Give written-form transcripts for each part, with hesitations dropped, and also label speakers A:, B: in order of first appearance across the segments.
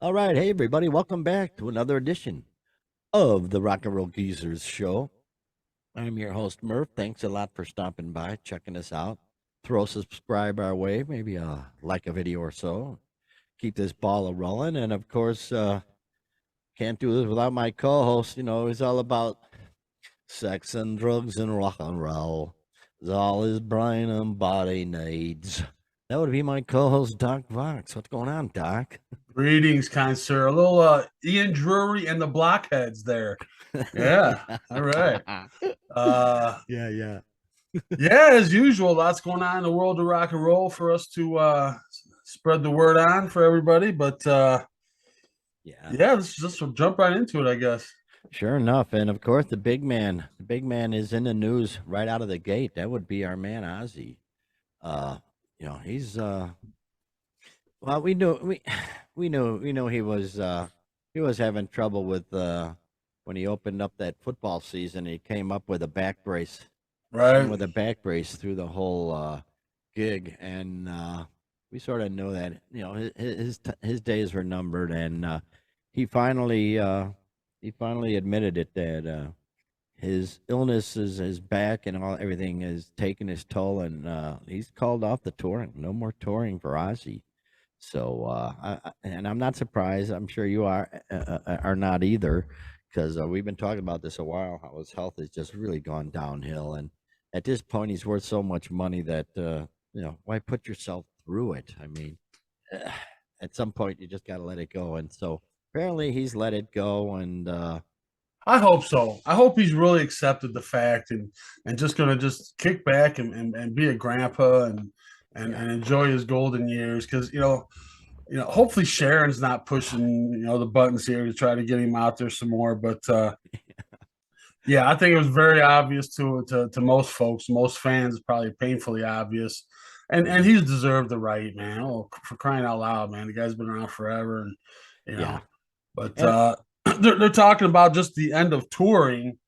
A: All right, hey everybody, welcome back to another edition of the RnRGzrs show. I'm your host Murph. Thanks a lot for stopping by, checking us out. Throw a subscribe our way, maybe like a video or so. Keep this ball a rolling, and of course, can't do this without my co-host. He's all about sex and drugs and rock and roll. It's all his brain and body needs. That would be my co-host Doc Vox. What's going on, Doc?
B: Greetings, kind sir. A little Ian Drury and the Blockheads there. Yeah. All right.
A: Yeah.
B: Yeah, as usual, lots going on in the world of rock and roll for us to spread the word on for everybody. But yeah, let's just jump right into it, I guess.
A: Sure enough, and of course the big man. The big man is in the news right out of the gate. That would be our man Ozzy. He's well, we knew he was having trouble with when he opened up that football season. He came up with a back brace,
B: Right.
A: with a back brace through the whole gig, and we sort of know that his days were numbered, and he finally admitted it that his illness is his back and everything is taking his toll, and he's called off the touring. No more touring for Ozzy. So, and I'm not surprised. I'm sure you are not either, because we've been talking about this a while. How his health has just really gone downhill, and at this point, he's worth so much money that why put yourself through it? I mean, at some point, you just got to let it go. And so, apparently, he's let it go, and
B: I hope so. I hope he's really accepted the fact and just gonna just kick back and be a grandpa and enjoy his golden years because hopefully Sharon's not pushing the buttons here to try to get him out there some more. But yeah, I think it was very obvious to most folks, most fans, probably painfully obvious, and he's deserved the right, man. Oh, for crying out loud, man, the guy's been around forever, and you know.
A: yeah,
B: But
A: and
B: they're talking about just the end of touring,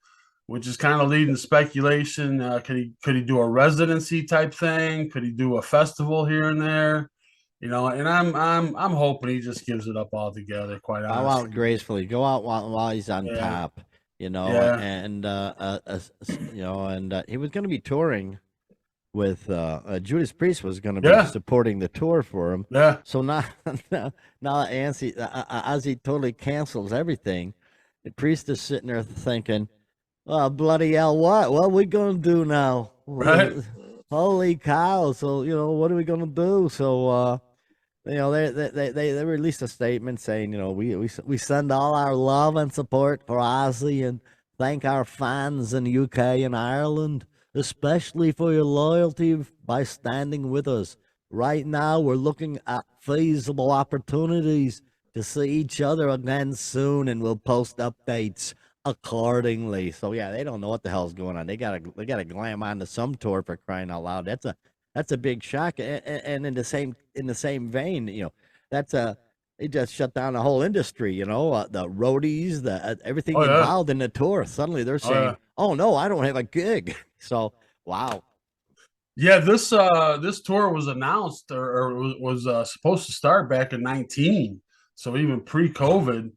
B: which is kind of leading to speculation. Could he do a residency type thing? Could he do a festival here and there? And I'm hoping he just gives it up altogether. Quite
A: bow out
B: honestly,
A: gracefully. Go out while he's on
B: yeah,
A: top.
B: yeah,
A: And he was going to be touring with Judas Priest was going to be
B: yeah,
A: supporting the tour for him.
B: yeah.
A: So now Ozzy totally cancels everything. The Priest is sitting there thinking, "Oh bloody hell! What we going to do now?
B: Right.
A: Holy cow!" So what are we going to do? So they released a statement saying, we send all our love and support for Ozzy and thank our fans in the UK and Ireland, especially for your loyalty by standing with us. Right now, we're looking at feasible opportunities to see each other again soon, and we'll post updates accordingly. So yeah, they don't know what the hell's going on. They gotta glam onto some tour, for crying out loud. That's a big shock, and in the same vein, that's a they just shut down the whole industry. The roadies, the everything
B: Oh yeah.
A: involved in the tour. Suddenly they're
B: Oh
A: saying,
B: yeah.
A: "Oh no, I don't have a gig." So wow,
B: Yeah, this tour was announced or was supposed to start back in 19, so even pre-COVID,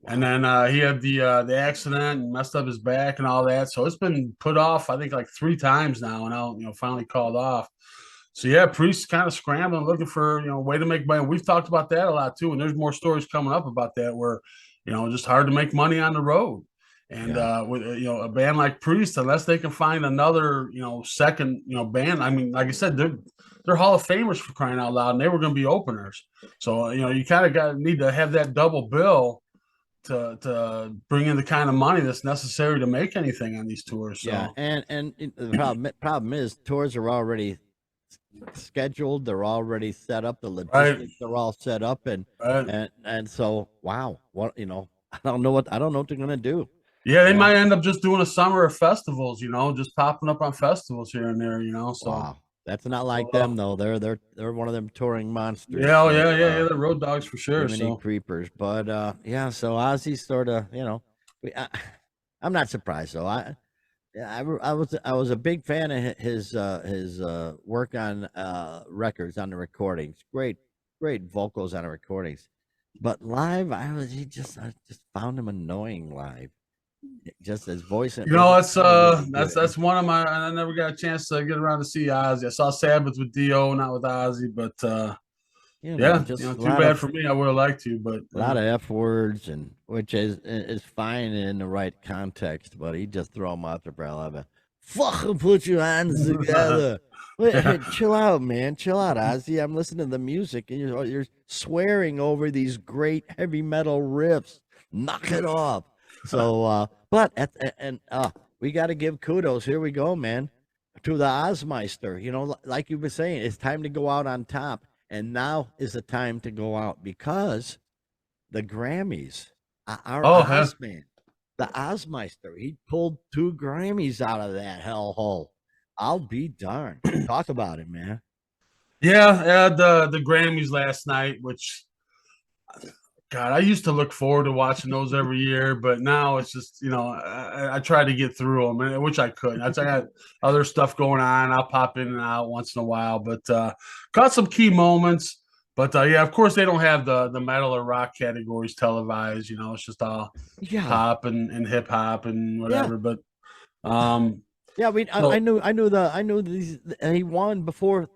B: and
A: wow,
B: then he had the accident and messed up his back and all that. So it's been put off, I think, like three times now, and now finally called off. So yeah, Priest's kind of scrambling, looking for a way to make money. We've talked about that a lot too, and there's more stories coming up about that where just hard to make money on the road. And
A: yeah,
B: with a band like Priest, unless they can find another second band, I mean, like I said, they're Hall of Famers for crying out loud, and they were going to be openers. So you kind of need to have that double bill to bring in the kind of money that's necessary to make anything on these tours.
A: yeah.
B: So
A: And the problem is tours are already scheduled. They're already set up. The
B: right,
A: logistics are all set up, and
B: right.
A: and and so wow, I don't know what they're gonna do.
B: Yeah, they
A: You know,
B: might end up just doing a summer of festivals, just popping up on festivals here and there. So,
A: wow, that's not like
B: so
A: them though. They're one of them touring monsters.
B: yeah, oh,
A: So
B: yeah, the road dogs for sure.
A: Jiminy
B: So,
A: creepers, but yeah. So Ozzy sort of, we, I'm not surprised though. Yeah, I was a big fan of his work on records, on the recordings. Great vocals on the recordings. But live, I just found him annoying live. Just his voice, it
B: You know,
A: wasn't sounding really good.
B: that's one of my. I never got a chance to get around to see Ozzy. I saw Sabbath with Dio, not with Ozzy, but
A: You know,
B: yeah, you know,
A: just
B: too bad for me. I would have liked to, but
A: a lot of F words, and which is fine in the right context, but he just throw them out there, bro. Fucking put your hands together. Wait, hey, chill out, man. Chill out, Ozzy. I'm listening to the music, and you're swearing over these great heavy metal riffs. Knock it off. So, but we got to give kudos. Here we go, man, to the Ozmeister. You know, like you were saying, it's time to go out on top, and now is the time to go out because the Grammys, our
B: oh, yeah.
A: Ozman, the Ozmeister, he pulled 2 Grammys out of that hellhole. I'll be darned. Talk about it, man.
B: Yeah, I had the Grammys last night, which God, I used to look forward to watching those every year, but now it's just, you know, I try to get through them, which I couldn't. I got other stuff going on. I'll pop in and out once in a while, but caught some key moments. But yeah, of course, they don't have the metal or rock categories televised. You know, it's just all
A: Yeah,
B: pop and hip hop and
A: yeah,
B: whatever. But um,
A: yeah. I
B: so
A: knew, I knew these, and he won before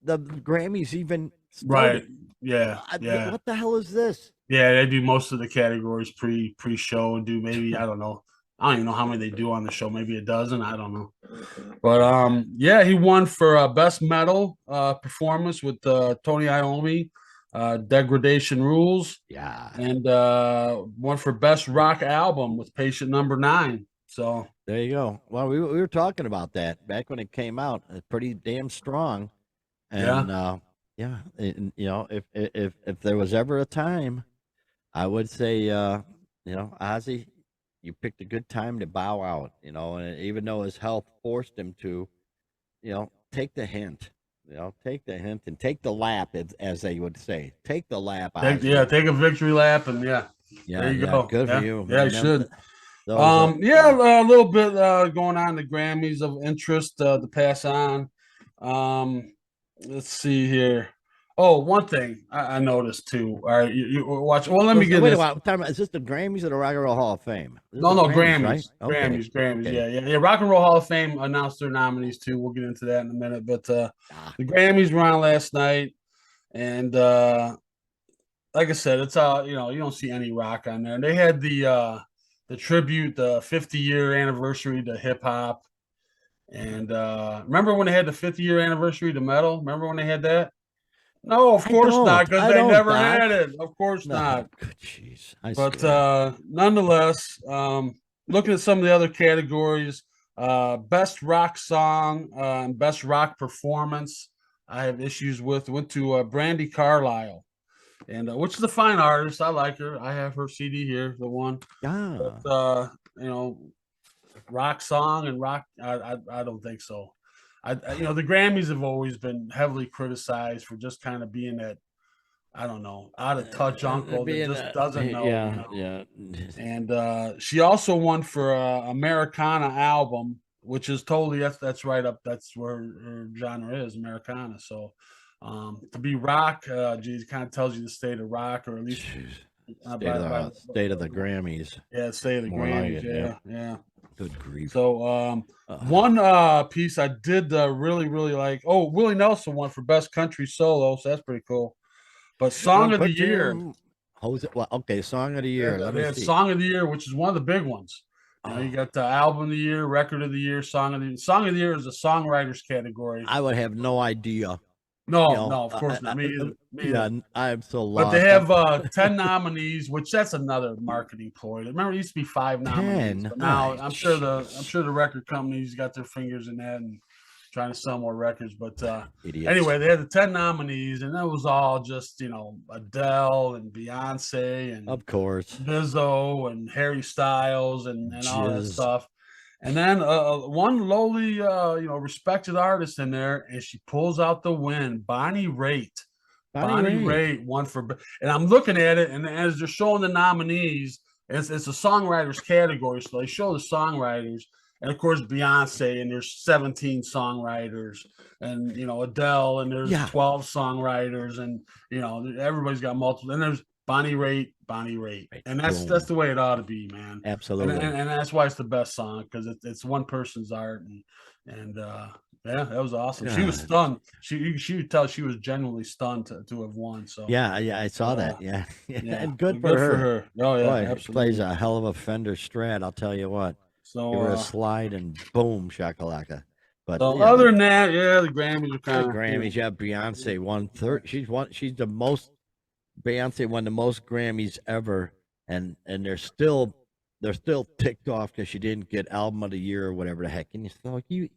A: the Grammys even
B: right,
A: started.
B: yeah, yeah.
A: What the hell is this?
B: Yeah, they do most of the categories pre-show and do maybe I don't know. I don't even know how many they do on the show. Maybe a dozen. I don't know. But yeah, he won for best metal performance with Tony Iommi, Degradation Rules,
A: Yeah,
B: and one for best rock album with Patient Number 9. So
A: there you go. Well, we were talking about that back when it came out. Pretty damn strong.
B: yeah,
A: And yeah, you know, if there was ever a time, I would say, Ozzy, you picked a good time to bow out. You know, and even though his health forced him to, take the hint. Take the hint and take the lap, as they would say. Take the lap, Ozzy.
B: take a victory lap and yeah,
A: Yeah,
B: there you
A: yeah,
B: go.
A: good for
B: Yeah,
A: you,
B: yeah, you
A: man.
B: should.
A: Those,
B: Yeah, a little bit going on the Grammys of interest to pass on. Um, let's see here. Oh, one thing I noticed too. All right, you watch. Well, let me get
A: wait a
B: this.
A: while. Time, is this the Grammys or the Rock and Roll Hall of Fame? This is
B: No,
A: the
B: no,
A: Grammys, right?
B: Grammys,
A: Okay,
B: Grammys.
A: okay.
B: Yeah, yeah, yeah. Rock and Roll Hall of Fame announced their nominees too. We'll get into that in a minute. But
A: Ah,
B: the Grammys were on last night, and like I said, it's you know, you don't see any rock on there. And they had the tribute, the 50-year anniversary to hip hop. And remember when they had the 50-year anniversary to metal? Remember when they had that? No, of course not, because
A: I
B: they
A: don't,
B: never
A: Doc.
B: had it. Of course
A: No,
B: not.
A: good jeez, I
B: But
A: swear.
B: nonetheless, looking at some of the other categories, best rock song and best rock performance, I have issues with. Went to Brandy Carlisle, and which is a fine artist. I like her. I have her CD here, the one.
A: Ah,
B: But you know, rock song and rock, I don't think so. You know, the Grammys have always been heavily criticized for just kind of being that, I don't know, out of touch uncle that
A: being
B: just doesn't know, you
A: yeah,
B: know.
A: yeah.
B: And she also won for Americana album, which is totally that's right up. That's where her genre is, Americana. So to be rock, geez, kind of tells you the state of rock, or at least
A: Jeez.
B: by
A: State of the Grammys,
B: yeah, state of the
A: more like
B: Grammys.
A: it. Yep.
B: Yeah, yeah.
A: Good grief.
B: So
A: Uh,
B: one piece I did really like. Oh, Willie Nelson won for best country solo, so that's pretty cool. But song of the
A: put
B: year,
A: your Jose. Well, okay, song of the year. Let
B: they
A: me
B: had
A: see.
B: song of the year, which is one of the big ones. You know, you
A: Oh,
B: got the album of the year, record of the year, song of the year is a songwriters category.
A: I would have no idea.
B: No, no, of course not. Me either. Me
A: Yeah,
B: either.
A: I'm so
B: But they
A: lost.
B: have 10 nominees, which that's another marketing ploy. Remember, it used to be 5 nominees,
A: 10.
B: but now
A: Ay,
B: I'm
A: jeez.
B: sure the record companies got their fingers in that and trying to sell more records. But
A: Idiots.
B: anyway, they had the 10 nominees, and it was all just, you know, Adele and Beyonce and
A: Of course.
B: Bizzo and Harry Styles and all that
A: Jizz.
B: stuff. And then one lowly, you know, respected artist in there, and she pulls out the win. Bonnie Raitt.
A: Bonnie
B: Bonnie
A: Raitt.
B: Raitt won for, and I'm looking at it, and as they're showing the nominees, it's a songwriters category, so they show the songwriters, and of course Beyonce, and there's 17 songwriters, and you know Adele, and there's
A: Yeah.
B: 12 songwriters, and you know everybody's got multiple, and there's Bonnie Raitt, Bonnie Raitt,
A: Right.
B: and that's
A: Boom.
B: the way it ought to be, man.
A: Absolutely.
B: And that's why it's the best song, because it's one person's art, and yeah, that was awesome. She was
A: God.
B: stunned. She could tell she was genuinely stunned to have won. So
A: Yeah, yeah, I saw
B: uh,
A: that. Yeah.
B: yeah,
A: And good for
B: good for
A: her.
B: her. Oh yeah,
A: Boy, plays
B: absolutely.
A: a hell of a Fender Strat, I'll tell you what.
B: So
A: Give her a slide and boom, shakalaka. But
B: so
A: yeah,
B: other than that, yeah, the Grammys are
A: the
B: kind of
A: Grammys, yeah, Beyonce won third. She's the most Beyonce won the most Grammys ever, and they're still ticked off because she didn't get Album of the Year or whatever the heck. And you like you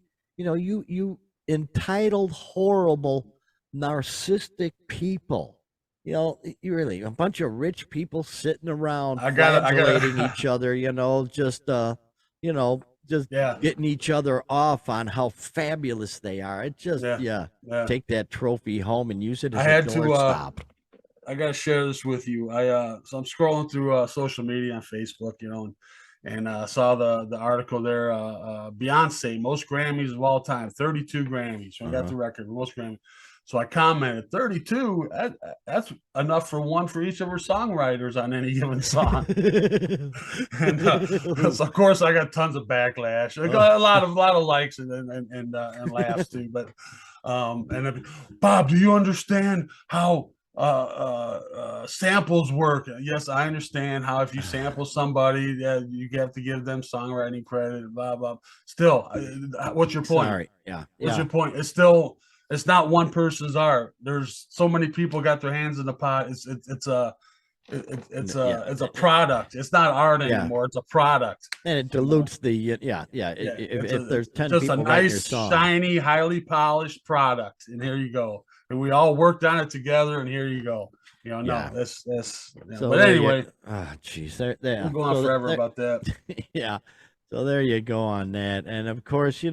A: entitled, horrible, narcissistic people. You really a bunch of rich people sitting around
B: I
A: flagellating
B: gotta
A: each other. You know, just
B: yeah,
A: getting each other off on how fabulous they are. It just
B: yeah,
A: yeah,
B: yeah.
A: take that trophy home and use it
B: I
A: as a
B: had to
A: doorstop.
B: I gotta share this with you. So I'm scrolling through social media on Facebook, and saw the article there. Beyonce most Grammys of all time, 32 Grammys. So I got
A: Uh-huh.
B: the record most Grammys. So I commented 32. That's enough for one for each of her songwriters on any given song. And so of course I got tons of backlash. I got a lot of likes and laughs too. But Bob, do you understand how samples work? Yes, I understand how if you sample somebody, yeah, you have to give them songwriting credit. Blah blah. Still, what's your point?
A: Sorry. Yeah.
B: What's
A: Yeah.
B: your point? It's not one person's art. There's so many people got their hands in the pot.
A: Yeah.
B: It's a product. It's not art
A: Yeah.
B: anymore. It's a product.
A: And it
B: You know?
A: dilutes the yeah.
B: Yeah,
A: If there's
B: it's
A: 10
B: just a
A: people writing your
B: nice,
A: song,
B: shiny, highly polished product, and here you go. And we all worked on it together, and here you go. No,
A: yeah.
B: that's.
A: So
B: But
A: there you
B: anyway,
A: ah, jeez.
B: we'll
A: There.
B: go on
A: So
B: forever
A: there,
B: about that.
A: yeah. So there you go on that. And of course,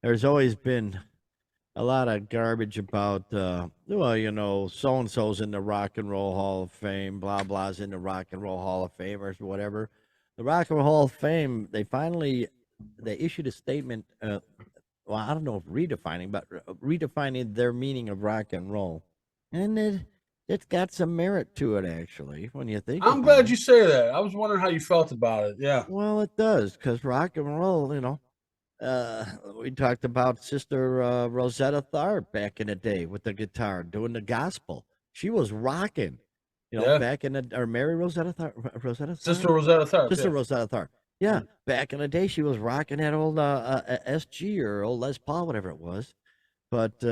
A: there's always been a lot of garbage about so and so's in the Rock and Roll Hall of Fame, blah blah's in the Rock and Roll Hall of Fame or whatever. The Rock and Roll Hall of Fame, they issued a statement. Well, I don't know if redefining, but redefining their meaning of rock and roll, and it's got some merit to it actually when you think
B: I'm
A: about
B: glad
A: it.
B: you say that. I was wondering how you felt about it. Yeah,
A: Well, it does because rock and roll, we talked about Sister Rosetta Tharpe back in the day with the guitar doing the gospel. She was rocking,
B: yeah.
A: back in the or Mary Rosetta Tharpe, Rosetta
B: Sister
A: Tharpe,
B: Rosetta Tharpe.
A: Sister
B: Yeah.
A: Rosetta Tharpe. Yeah, back in the day, she was rocking that old SG or old Les Paul, whatever it was. But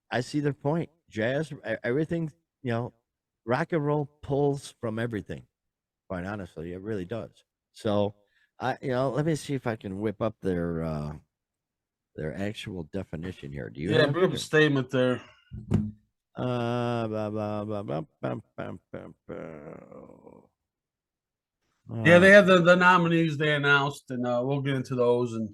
A: I see the point. Jazz, everything, rock and roll pulls from everything. Quite honestly, it really does. So let me see if I can whip up their actual definition here. Do you
B: Yeah,
A: have
B: bring up a
A: it?
B: statement there.
A: Blah, blah, blah, blah, blah, blah, blah,
B: Yeah,
A: blah.
B: they had the nominees they announced, and we'll get into those. And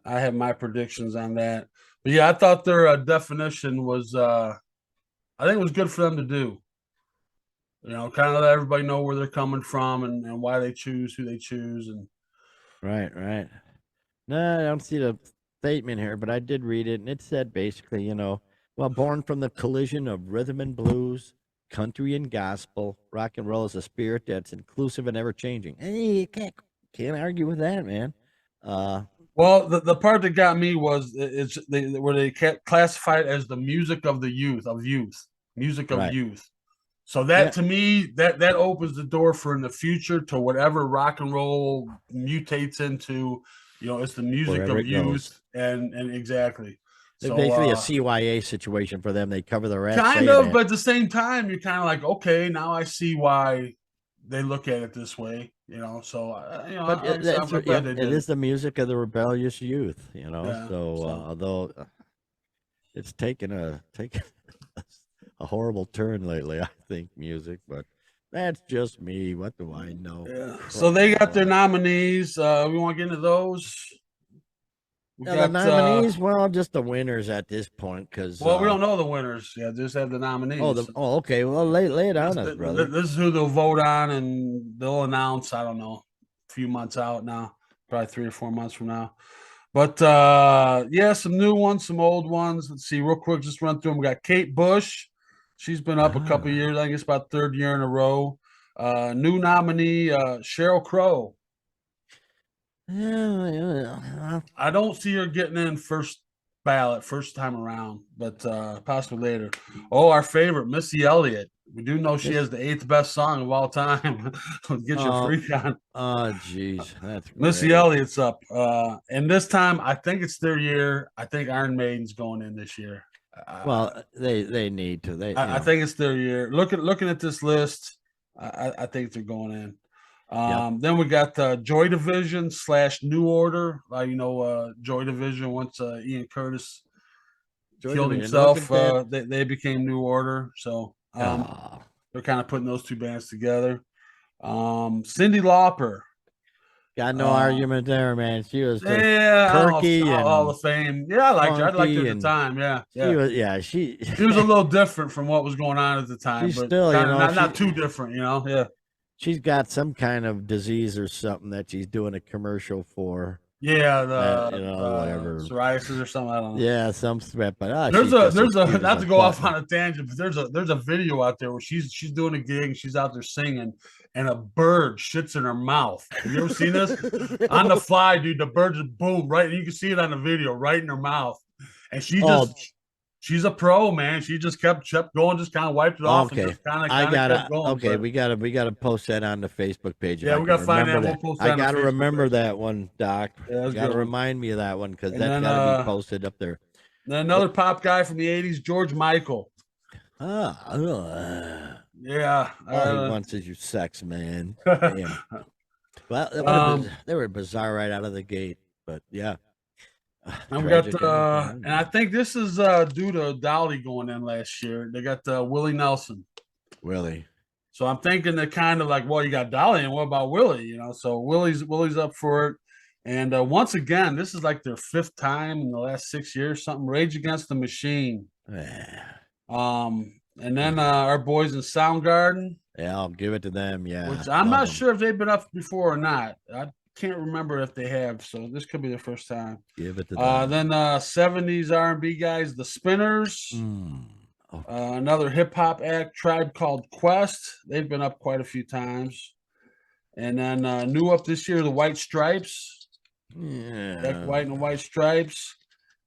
B: I have my predictions on that. But yeah, I thought their definition was, I think it was good for them to do. Kind of let everybody know where they're coming from and why they choose who they choose. And
A: Right, right. No, I don't see the statement here, but I did read it, and it said basically, born from the collision of rhythm and blues, country and gospel, rock and roll is a spirit that's inclusive and ever changing. Hey, you can't argue with that, man.
B: well, the part that got me was where they classified it as the music of the youth, music of
A: Right.
B: youth. So that
A: Yeah.
B: to me, that opens the door for in the future to whatever rock and roll mutates into. It's the music
A: Wherever
B: of
A: it goes.
B: youth, and exactly.
A: It's
B: So
A: basically a CYA situation for them. They cover their ass
B: kind
A: saying
B: of,
A: that.
B: but at the same time, you're kind of like, okay, now I see why they look at it this way. So
A: But
B: I'm glad they
A: it
B: did
A: is the music of the rebellious youth,
B: Yeah.
A: So,
B: So
A: although it's taken a horrible turn lately, I think music, but that's just me. What do I know?
B: yeah. So they got their nominees. We want to get into those. We
A: Now, the
B: got
A: nominees, well, just the winners at this point, because
B: well, we don't know the winners. Yeah, just have the nominees.
A: okay, well, lay it on us, brother.
B: This is who they'll vote on, and they'll announce. I don't know, a few months out now, probably 3 or 4 months from now. But yeah, some new ones, some old ones. Let's see, real quick, just run through them. We got Kate Bush. She's been up a couple of years. I think it's about third year in a row. New nominee Sheryl Crow.
A: Yeah,
B: I don't see her getting in first ballot, first time around, but possibly later. Oh, our favorite, Missy Elliott. We do know she
A: Miss,
B: has the 8th best song of all time. Get your
A: oh,
B: freak on.
A: oh, geez, that's
B: Missy
A: great.
B: Elliott's up. And this time, I think it's their year. I think Iron Maiden's going in this year.
A: Well, they need to.
B: I think it's their year. Looking at this list, I think they're going in.
A: Yep.
B: Then we got Joy Division / New Order. Joy Division once Ian Curtis
A: Joy
B: killed
A: Division. Look at
B: himself.
A: that.
B: They became New Order. So
A: Oh,
B: they're kind of putting those two bands together. Cyndi Lauper.
A: got no argument there, man. She was just
B: Yeah, I don't know
A: perky
B: Hall
A: and
B: of Fame. Yeah, I liked her. I liked her
A: funky,
B: at the
A: and
B: time. Yeah,
A: she
B: yeah.
A: was. Yeah, she.
B: She was a little different from what was going on at the time,
A: She's
B: but
A: still,
B: kind of not,
A: she
B: not too different, Yeah.
A: she's got some kind of disease or something that she's doing a commercial for.
B: Yeah,
A: Whatever.
B: psoriasis or something. I don't know.
A: Yeah, some threat, but
B: There's
A: she's
B: a
A: just
B: there's
A: as
B: a
A: cute
B: not
A: as
B: to
A: a
B: go off
A: button.
B: on a tangent, but there's a video out there where she's doing a gig and she's out there singing and a bird shits in her mouth. Have you ever seen this? On the fly, dude, the bird just boom right. You can see it on the video right in her mouth, and she's a pro, man. She just kept going, just kind of wiped it off, and
A: Okay,
B: just kind of
A: I gotta.
B: kept going.
A: Okay,
B: but,
A: we gotta post that on the Facebook page.
B: Yeah, we gotta find that. We'll post that
A: I
B: on the
A: gotta
B: Facebook
A: remember
B: page.
A: that one, Doc.
B: Yeah, that's
A: You gotta
B: good one.
A: remind me of that one because
B: And
A: that's
B: then,
A: gotta be posted up there.
B: Then another pop guy from the '80s, George Michael. Yeah,
A: All he wants is your sex, man. Damn. Well, they were bizarre right out of the gate, but yeah.
B: And we got
A: Tragic ending.
B: and I think this is due to Dolly going in last year. They got Willie Nelson.
A: Willie.
B: So I'm thinking they're kind of like, well, you got Dolly, and what about Willie? So Willie's up for it. And once again, this is like their 5th time in the last 6 years, something. Rage Against the Machine. And then our boys in Soundgarden.
A: Yeah, I'll give it to them. Yeah,
B: which I'm not sure if they've been up before or not. I can't remember if they have, so this could be their first time.
A: Give it to them.
B: Then 70s R&B guys, the Spinners.
A: Okay.
B: Another hip hop act, Tribe Called Quest. They've been up quite a few times. And then new up this year, the White Stripes.
A: Yeah.
B: Jack White and the White Stripes.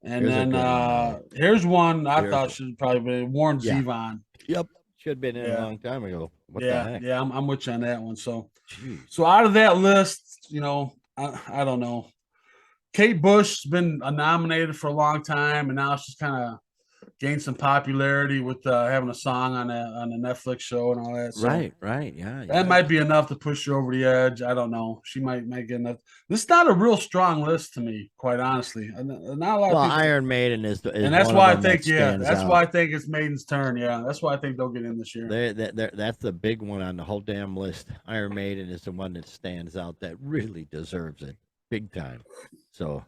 B: And
A: Here's a
B: then
A: good one,
B: here's one I
A: Here's
B: thought should probably be Warren Zevon.
A: Yep. Should have been in
B: Yeah.
A: a long time ago. What the
B: Yeah,
A: heck?
B: yeah, I'm with you on that one. So
A: Jeez.
B: out of that list, I don't know. Kate Bush's been nominated for a long time, and now she's kind of gained some popularity with having a song on the Netflix show and all that. So
A: Right. Yeah.
B: that might be enough to push her over the edge. I don't know. She might get enough. This is not a real strong list to me, quite honestly. Not a lot
A: Well,
B: of people.
A: Iron Maiden is
B: And that's
A: one
B: why I
A: of them
B: think,
A: that stands
B: that's
A: out.
B: why I think it's Maiden's turn. Yeah, that's why I think they'll get in this year.
A: That's the big one on the whole damn list. Iron Maiden is the one that stands out that really deserves it, big time. So,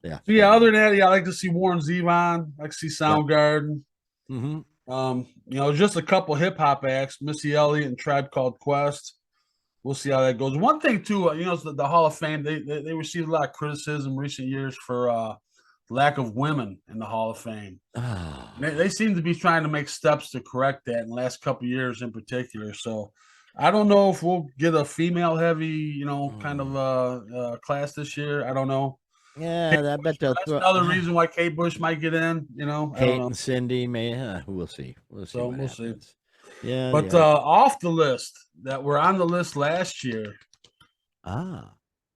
A: yeah.
B: So yeah, other than that, I like to see Warren Zevon. I like to see Soundgarden. Just a couple hip hop acts, Missy Elliott and Tribe Called Quest. We'll see how that goes. One thing too, the Hall of Fame, they received a lot of criticism in recent years for lack of women in the Hall of Fame. They seem to be trying to make steps to correct that in the last couple of years in particular. So I don't know if we'll get a female heavy, kind of class this year. I don't know.
A: Yeah, I bet they'll
B: That's
A: throw
B: another reason why Kate Bush might get in. I don't
A: Kate
B: know.
A: and Cindy may. We'll see. We'll see.
B: So
A: what
B: we'll see.
A: happens. Yeah.
B: But off the list that were on the list last year, the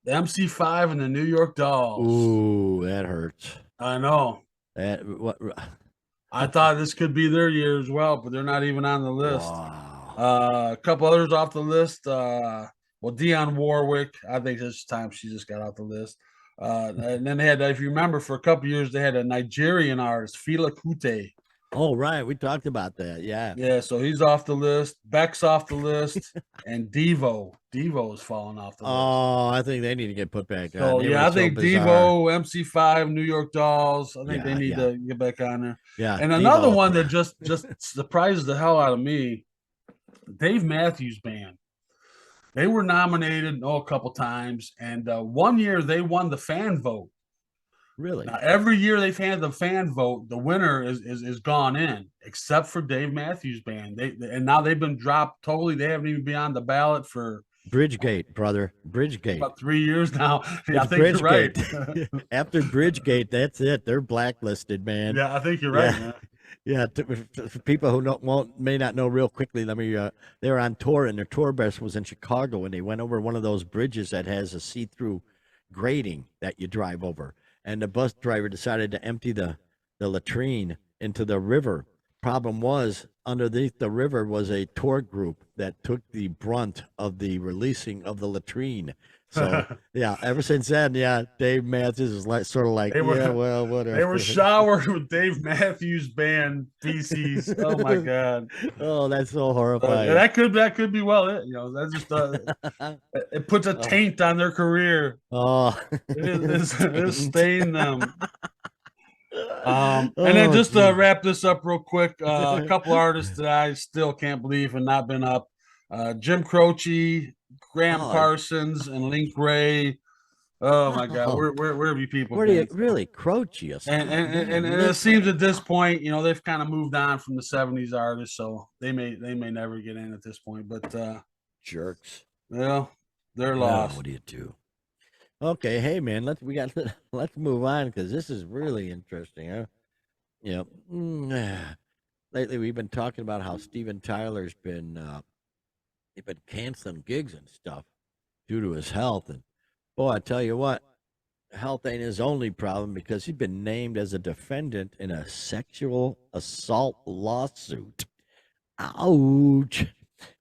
B: MC5 and the New York Dolls.
A: Ooh, that hurts.
B: I know. I thought this could be their year as well, but they're not even on the list.
A: Wow.
B: A couple others off the list. Dionne Warwick. I think this time she just got off the list. And then they had, if you remember, for a couple years they had a Nigerian artist, Fela Kuti.
A: Oh, right. We talked about that. Yeah.
B: Yeah, so he's off the list. Beck's off the list. And Devo. Devo's falling off the list.
A: Oh, I think they need to get put back on.
B: So, I think Devo, MC5, New York Dolls. I think they need to get back on there.
A: Yeah.
B: And another one that just surprises the hell out of me, Dave Matthews Band. They were nominated a couple times, and one year they won the fan vote.
A: Really?
B: Now, every year they've had the fan vote, the winner is gone in, except for Dave Matthews Band. And now they've been dropped totally. They haven't even been on the ballot for
A: Bridgegate, brother. Bridgegate.
B: about 3 years now. Yeah, I
A: It's
B: think you're right.
A: Bridgegate. After Bridgegate, that's it. They're blacklisted, man.
B: Yeah, I think you're right,
A: Yeah.
B: man.
A: Yeah, for people who may not know real quickly, let me. They were on tour, and their tour bus was in Chicago, and they went over one of those bridges that has a see-through grating that you drive over, and the bus driver decided to empty the latrine into the river. Problem was, underneath the river was a tour group that took the brunt of the releasing of the latrine. So yeah, ever since then, yeah, Dave Matthews is like sort of like,
B: They were-
A: yeah, well, whatever.
B: They were showered with Dave Matthews Band feces. Oh my god.
A: Oh, that's so horrifying.
B: That could be well it. You know, that's just it puts a taint on their career.
A: Oh,
B: It stained them. And
A: Oh,
B: then just to
A: geez.
B: wrap this up real quick, a couple artists that I still can't believe have not been up: Jim Croce, Graham
A: Oh.
B: Parsons, and Link Ray. Oh my God,
A: Oh.
B: where have you people
A: Where do you
B: been?
A: really Croce?
B: And it seems at this point, you know, they've kind of moved on from the '70s artists, so they may never get in at this point. But
A: jerks.
B: well, they're
A: Well,
B: lost.
A: what do you do? Okay, hey man, let's move on because this is really interesting. Huh? You know, lately we've been talking about how Steven Tyler's been he's been canceling gigs and stuff due to his health, and boy, I tell you what, health ain't his only problem because he's been named as a defendant in a sexual assault lawsuit. Ouch!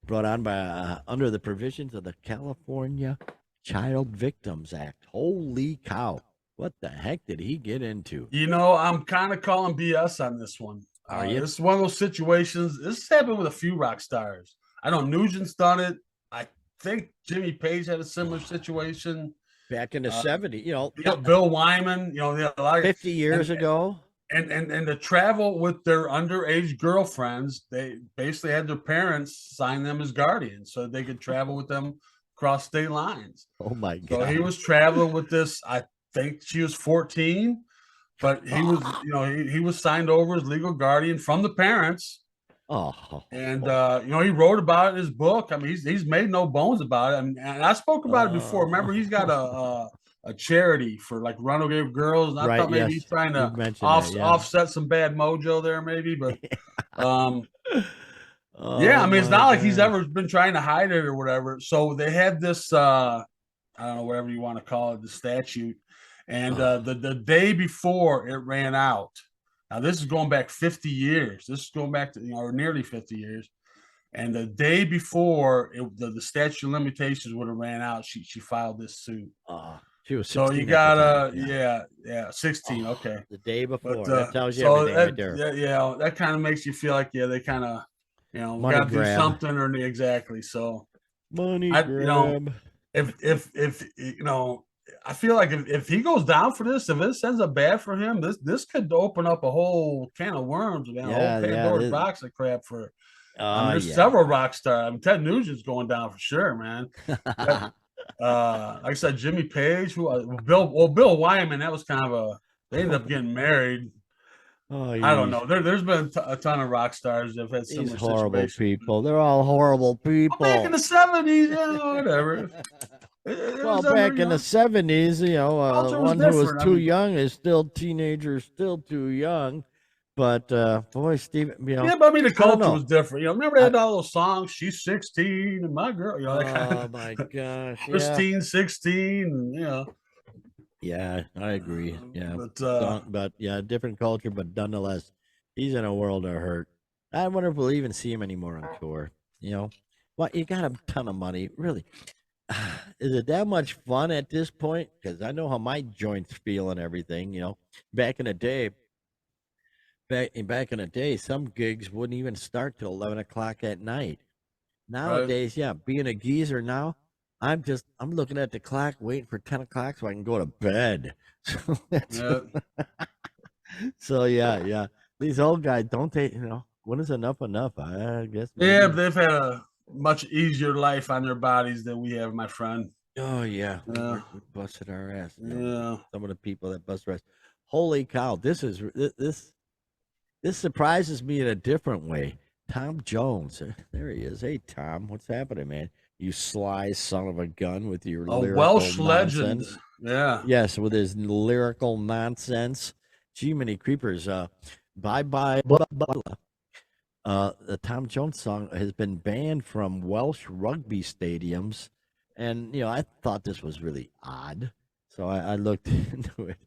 A: Brought on by under the provisions of the California Child Victims Act. Holy cow! What the heck did he get into?
B: You know, I'm kind of calling BS on this one.
A: Are you?
B: This is one of those situations. This has happened with a few rock stars. I know Nugent's done it. I think Jimmy Page had a similar situation.
A: Back in the '70s, you know,
B: Bill Wyman, you know, a lot of
A: 50 years ago.
B: and to travel with their underage girlfriends, they basically had their parents sign them as guardians so they could travel with them across state lines.
A: Oh my
B: So
A: god!
B: he was traveling with this. I think she was 14, but he was, you know, he was signed over as legal guardian from the parents.
A: Oh,
B: And you know, he wrote about it in his book. I mean, he's made no bones about it. I mean, and I spoke about it before. Remember, he's got a charity for like runaway girls. And I
A: right.
B: thought maybe
A: Yes,
B: he's trying
A: you
B: to
A: mentioned that, yeah.
B: offset some bad mojo there, maybe. But
A: Oh,
B: yeah, I mean, it's
A: my
B: not like he's
A: God.
B: ever been trying to hide it or whatever. So they had this I don't know, whatever you want to call it, the statute. And the day before it ran out. Now this is going back 50 years. This is going back to, you know, or nearly 50 years. And the day before the statute of limitations would have ran out, she filed this suit.
A: She was
B: So
A: 16
B: you
A: at the
B: gotta,
A: time,
B: yeah, 16. Okay.
A: the day before.
B: But
A: That tells you
B: so
A: everything right there.
B: yeah, that kind of makes you feel like, yeah, they kind of, you know,
A: Money
B: got to do
A: grab.
B: something or exactly. So
A: Money
B: I,
A: grab.
B: you know, if you know, I feel like if he goes down for this, if this ends up bad for him, this could open up a whole can of worms, man, a
A: Yeah,
B: whole
A: yeah,
B: Pandora's
A: this-
B: box of crap for. I mean, there's
A: yeah.
B: several rock stars. I mean, Ted Nugent's going down for sure, man. Like I said, Jimmy Page, Bill Wyman, that was kind of they ended up getting married.
A: Oh,
B: I don't
A: yeesh.
B: know. There's been a ton of rock stars that have had
A: These
B: similar
A: horrible
B: situations.
A: people. They're all horrible people.
B: Back in the '70s, you know, whatever.
A: Well, back in the '70s, you know,
B: Culture was
A: one who was
B: different. I
A: too
B: mean-
A: young is still teenager, still too young. But boy, Steven, you know,
B: Yeah, but I mean, the
A: don't
B: culture
A: know.
B: was different. You know, remember they had all those songs, She's 16 and My Girl, you know, that kind
A: oh
B: of
A: my gosh, yeah,
B: Christine 16, and, you know.
A: yeah, I agree. Yeah,
B: But
A: but yeah, different culture, but nonetheless, he's in a world of hurt. I wonder if we'll even see him anymore on tour. You know, well, you got a ton of money, really. Is it that much fun at this point? Because I know how my joints feel and everything. You know, back in the day, back in the day, some gigs wouldn't even start till 11 o'clock at night. Nowadays, yeah, being a geezer now, I'm looking at the clock, waiting for 10 o'clock so I can go to bed. So that's
B: yeah.
A: so yeah. These old guys don't they? You know, when is enough enough? I guess.
B: Yeah,
A: maybe-
B: but they've had a much easier life on their bodies than we have, my friend.
A: Oh yeah,
B: Yeah,
A: we busted our ass. You know,
B: yeah.
A: some of the people that busted our ass. Holy cow! This surprises me in a different way. Tom Jones, there he is. Hey Tom, what's happening, man? You sly son of a gun with your
B: A
A: lyrical
B: Welsh legend.
A: nonsense.
B: Yeah.
A: Yes, with his lyrical nonsense. Gee, many creepers. Bye bye, blah, blah, blah. The Tom Jones song has been banned from Welsh rugby stadiums, and I thought this was really odd, so I looked into it.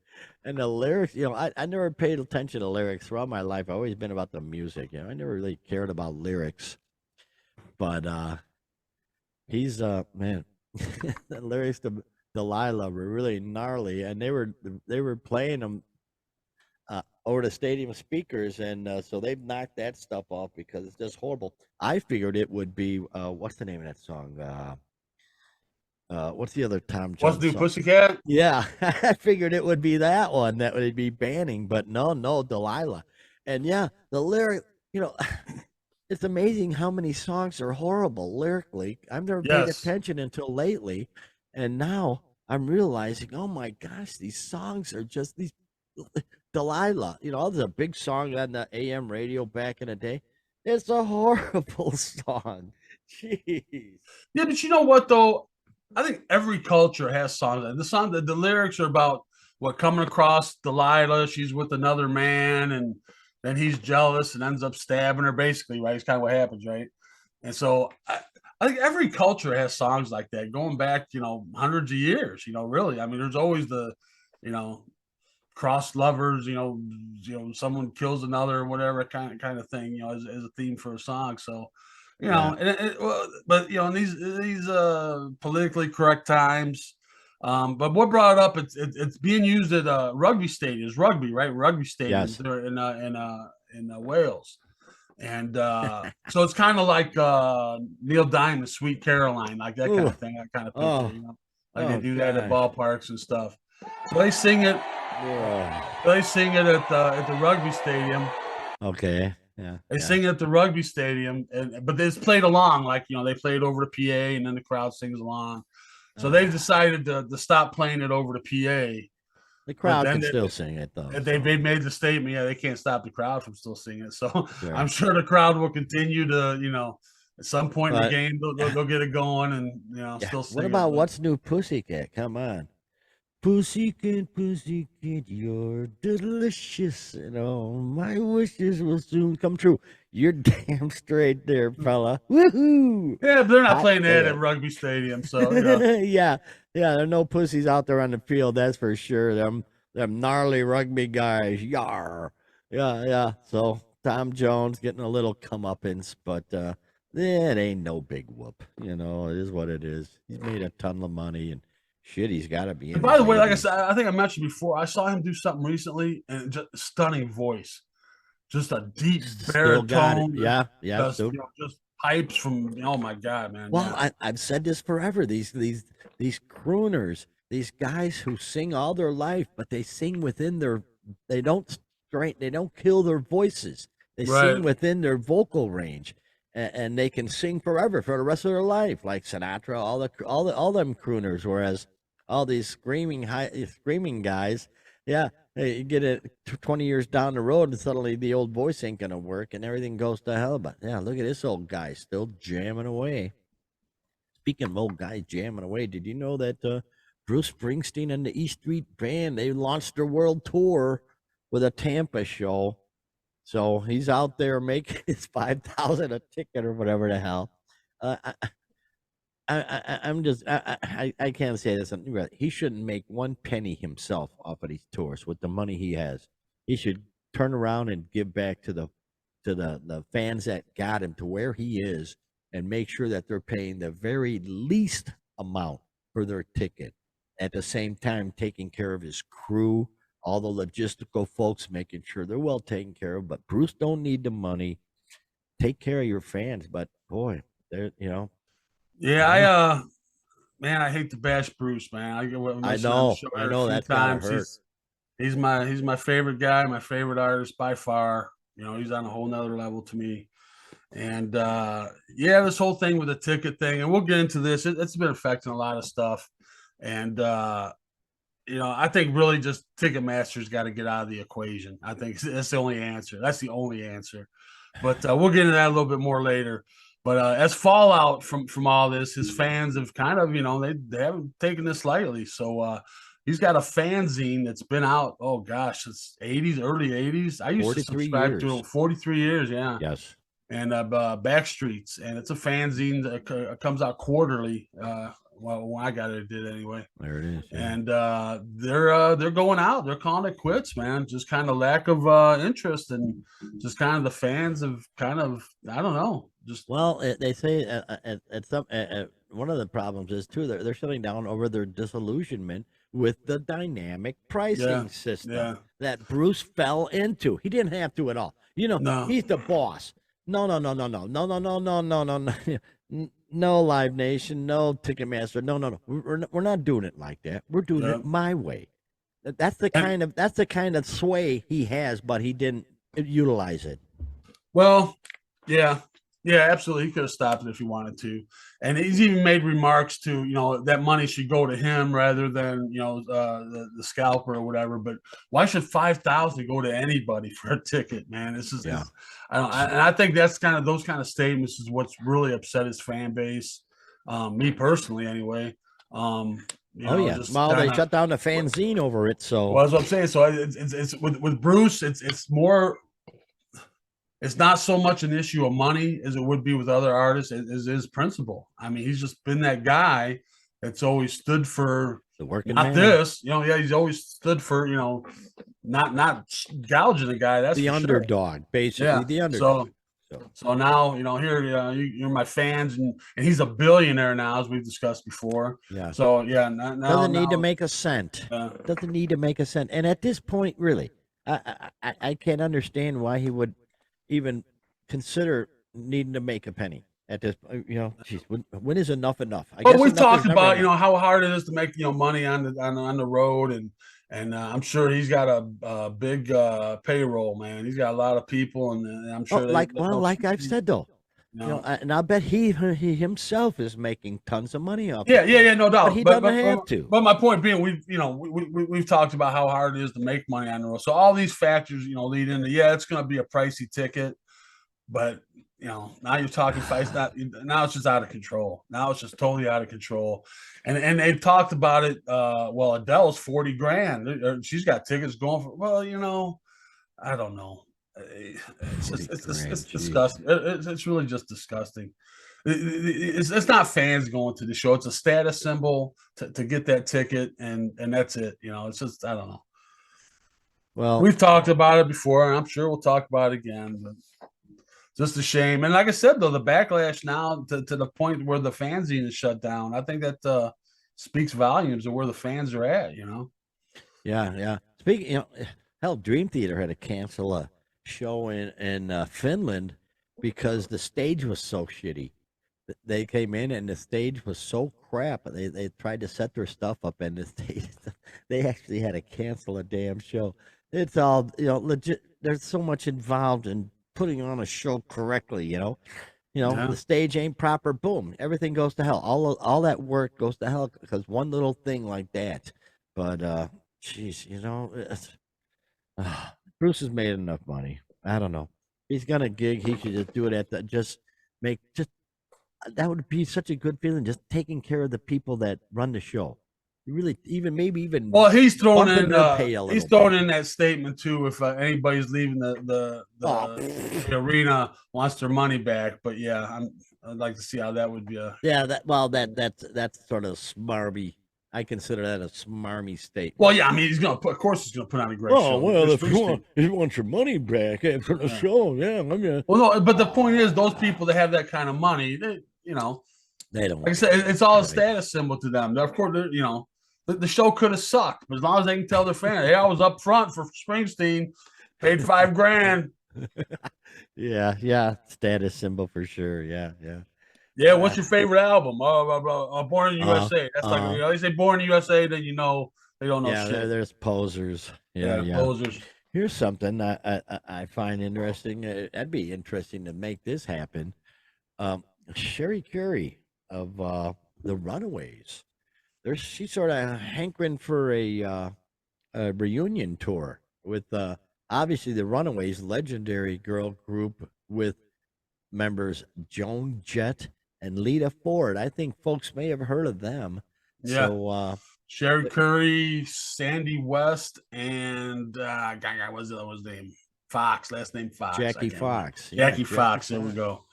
A: And the lyrics, I never paid attention to lyrics throughout my life. I've always been about the music. I never really cared about lyrics, but he's man, the lyrics to Delilah were really gnarly, and they were playing them over the stadium speakers, and so they've knocked that stuff off because it's just horrible. I figured it would be what's the name of that song? What's the other Tom
B: What's
A: Jones
B: new,
A: song?
B: Pussycat?
A: Yeah, I figured it would be that one that would be banning, but no, Delilah, and yeah, the lyric. You know, it's amazing how many songs are horrible lyrically. I've never paid
B: Yes.
A: attention until lately, and now I'm realizing, oh my gosh, these songs are just these Delilah. There's a big song on the AM radio back in the day. It's a horrible song. Jeez.
B: Yeah, but you know what though? I think every culture has songs. The lyrics are about what coming across Delilah. She's with another man, and then he's jealous and ends up stabbing her. Basically, right? It's kind of what happens, right? And so I think every culture has songs like that, going back, hundreds of years. Really. I mean, there's always you know, cross lovers. Someone kills another, or whatever kind of thing. As a theme for a song. So
A: Yeah.
B: but in these politically correct times, but what brought it up? It's being used at rugby stadiums, right? Rugby stadiums
A: Yes.
B: there in Wales, and so it's kind of like Neil Diamond, "Sweet Caroline," like that kind
A: Ooh.
B: of thing, that kind of picture.
A: Oh.
B: Like they
A: Oh
B: do that at
A: gosh.
B: ballparks and stuff. So they sing it.
A: Oh.
B: They sing it at the rugby stadium.
A: Okay. Yeah.
B: They
A: Yeah.
B: sing at the rugby stadium, but it's played along, like they play it over the PA, and then the crowd sings along. So they've
A: Ah.
B: decided to stop playing it over the PA.
A: The
B: But
A: crowd
B: then
A: can still sing it though.
B: they
A: So
B: made the statement, yeah, they can't stop the crowd from still singing it. So I'm
A: sure.
B: sure the crowd will continue to, at some point in the
A: But
B: game, they'll get it going and
A: yeah.
B: still
A: What
B: sing it.
A: about
B: But
A: what's new, Pussycat? Come on. Pussycat, pussycat, you're delicious, and all my wishes will soon come true. You're damn straight there, fella. Woohoo!
B: yeah, but they're not
A: Hot
B: playing that at
A: damn.
B: rugby stadium, so
A: Yeah, there are no pussies out there on the field, that's for sure. Them gnarly rugby guys. Yar. Yeah, yeah. So Tom Jones getting a little comeuppance, but it ain't no big whoop. It is what it is. He's made a ton of money and shit, he's gotta be
B: And
A: in
B: by
A: his
B: the way, like I
A: 80s.
B: said, I think I mentioned before, I saw him do something recently, and just stunning voice, just a deep
A: Still got it.
B: baritone,
A: Yeah, yeah, still.
B: just pipes from. Oh my god, man!
A: Well,
B: Yeah,
A: I've said this forever. These crooners, these guys who sing all their life, but they sing within their. They don't They don't kill their voices. They sing
B: right.
A: within their vocal range, and they can sing forever for the rest of their life, like Sinatra, all them crooners. Whereas all these screaming guys, yeah, hey, you get it 20 years down the road, and suddenly the old voice ain't gonna work, and everything goes to hell. But yeah, look at this old guy still jamming away. Speaking of old guys jamming away, did you know that Bruce Springsteen and the E Street Band, they launched their world tour with a Tampa show? So he's out there making his 5,000 a ticket or whatever the hell. Uh, I'm just I can't say this. He shouldn't make one penny himself off of these tours with the money he has. He should turn around and give back to the fans that got him to where he is, and make sure that they're paying the very least amount for their ticket. At the same time, taking care of his crew, all the logistical folks, making sure they're well taken care of. But Bruce don't need the money. Take care of your fans. But boy, they're
B: Yeah,
A: I don't know.
B: man, I hate to bash Bruce, man. We
A: I
B: mentioned on the
A: know,
B: show
A: I
B: here a
A: know
B: few
A: that's gotta
B: times.
A: hurt.
B: He's my favorite guy, my favorite artist by far. He's on a whole nother level to me. And yeah, this whole thing with the ticket thing, and we'll get into this. It's been affecting a lot of stuff. And I think really just Ticketmaster's got to get out of the equation. I think that's the only answer. That's the only answer. But we'll get into that a little bit more later. But as fallout from all this, his fans have kind of, they haven't taken this lightly. So he's got a fanzine that's been out. Oh gosh, it's '80s, early '80s. I used to
A: 43
B: subscribe to
A: years.
B: it. 43 years, yeah.
A: Yes.
B: And Backstreets, and it's a fanzine that comes out quarterly. Well, when I got it did anyway.
A: There it is. Yeah.
B: And they're going out. They're calling it quits, man. Just kind of lack of interest, and just kind of the fans have kind of, I don't know. Just
A: Well, they say at some one of the problems is too they're shutting down over their disillusionment with the dynamic pricing system
B: yeah.
A: that Bruce fell into. He didn't have to at all.
B: No.
A: He's the boss. No, no, no, no, no, no, no, no, no, no, no, no. No, Live Nation, no Ticketmaster, no. We're not doing it like that. We're doing it my way. That's the kind of sway he has, but he didn't utilize it.
B: Well, yeah, absolutely. He could have stopped it if he wanted to, and he's even made remarks to that money should go to him rather than the scalper or whatever. But why should 5,000 go to anybody for a ticket, man? This is I think that's kind of those kind of statements is what's really upset his fan base. Me personally, anyway.
A: They shut down the fanzine over it. So
B: that's what I'm saying. So it's with Bruce, it's more. It's not so much an issue of money as it would be with other artists as his principle. I mean, he's just been that guy that's always stood for
A: the working
B: man. He's always stood for, not gouging the guy. That's
A: the underdog, basically the underdog.
B: So now, here you're my fans, and he's a billionaire now, as we've discussed before.
A: Yeah.
B: So now
A: doesn't need to make a cent. Doesn't need to make a cent. And at this point, really, I can't understand why he would even consider needing to make a penny at this. Geez, when is enough? I
B: guess we've talked about how hard it is to make money on the road, and I'm sure he's got a big payroll, man. He's got a lot of people, and I'm sure.
A: Like I've said though, and I bet he himself is making tons of money off.
B: Yeah, no doubt.
A: But he doesn't have to.
B: But my point being, we've talked about how hard it is to make money on the road. So all these factors, lead into it's going to be a pricey ticket, but now you're talking fights. Now it's just out of control. Now it's just totally out of control. And they've talked about it. Adele's $40,000. She's got tickets going for. I don't know. It's disgusting. It's really just disgusting. It's not fans going to the show. It's a status symbol to get that ticket, and that's it. It's just, I don't know. Well, we've talked about it before, and I'm sure we'll talk about it again. But just a shame. And like I said, though, the backlash now to the point where the fanzine is shut down, I think that speaks volumes of where the fans are at.
A: Yeah. Speaking, hell, Dream Theater had to cancel a show in Finland because the stage was so shitty. They came in and the stage was so crap. They tried to set their stuff up, and they actually had to cancel a damn show. It's all legit. There's so much involved in putting on a show correctly. The stage ain't proper. Boom, everything goes to hell. All that work goes to hell because one little thing like that. But geez, Bruce has made enough money. I don't know. He's gonna gig. He should just do it at that would be such a good feeling. Just taking care of the people that run the show. Really, even.
B: Well, he's throwing in. He's throwing in that statement too. If anybody's leaving the arena, wants their money back. But yeah, I'd like to see how that would be.
A: That's sort of smarmy. I consider that a smarmy statement.
B: Well, yeah, I mean, he's gonna put on a great show.
A: Oh well, if you want your money back after the show, yeah, I'm gonna.
B: Well, no, but the point is, those people that have that kind of money, they don't. Like I said, it's all a status symbol to them. Of course, the show could have sucked, but as long as they can tell their fans, hey, I was up front for Springsteen, paid $5,000.
A: Yeah, status symbol for sure. Yeah.
B: Yeah, what's your favorite album? Born in the USA. That's like they say Born in the USA, then they don't know shit.
A: There's posers. Yeah,
B: posers.
A: Here's something I find interesting. That'd be interesting to make this happen. Sherry Curry of the Runaways. she's sort of hankering for a reunion tour with obviously the Runaways, legendary girl group with members Joan Jett and Lita Ford. I think folks may have heard of them.
B: Yeah.
A: So
B: Sherry Curry, Sandy West, and what's the other one's name? Fox, last name Fox.
A: Jackie Fox. Yeah,
B: Jackie Fox. There we go.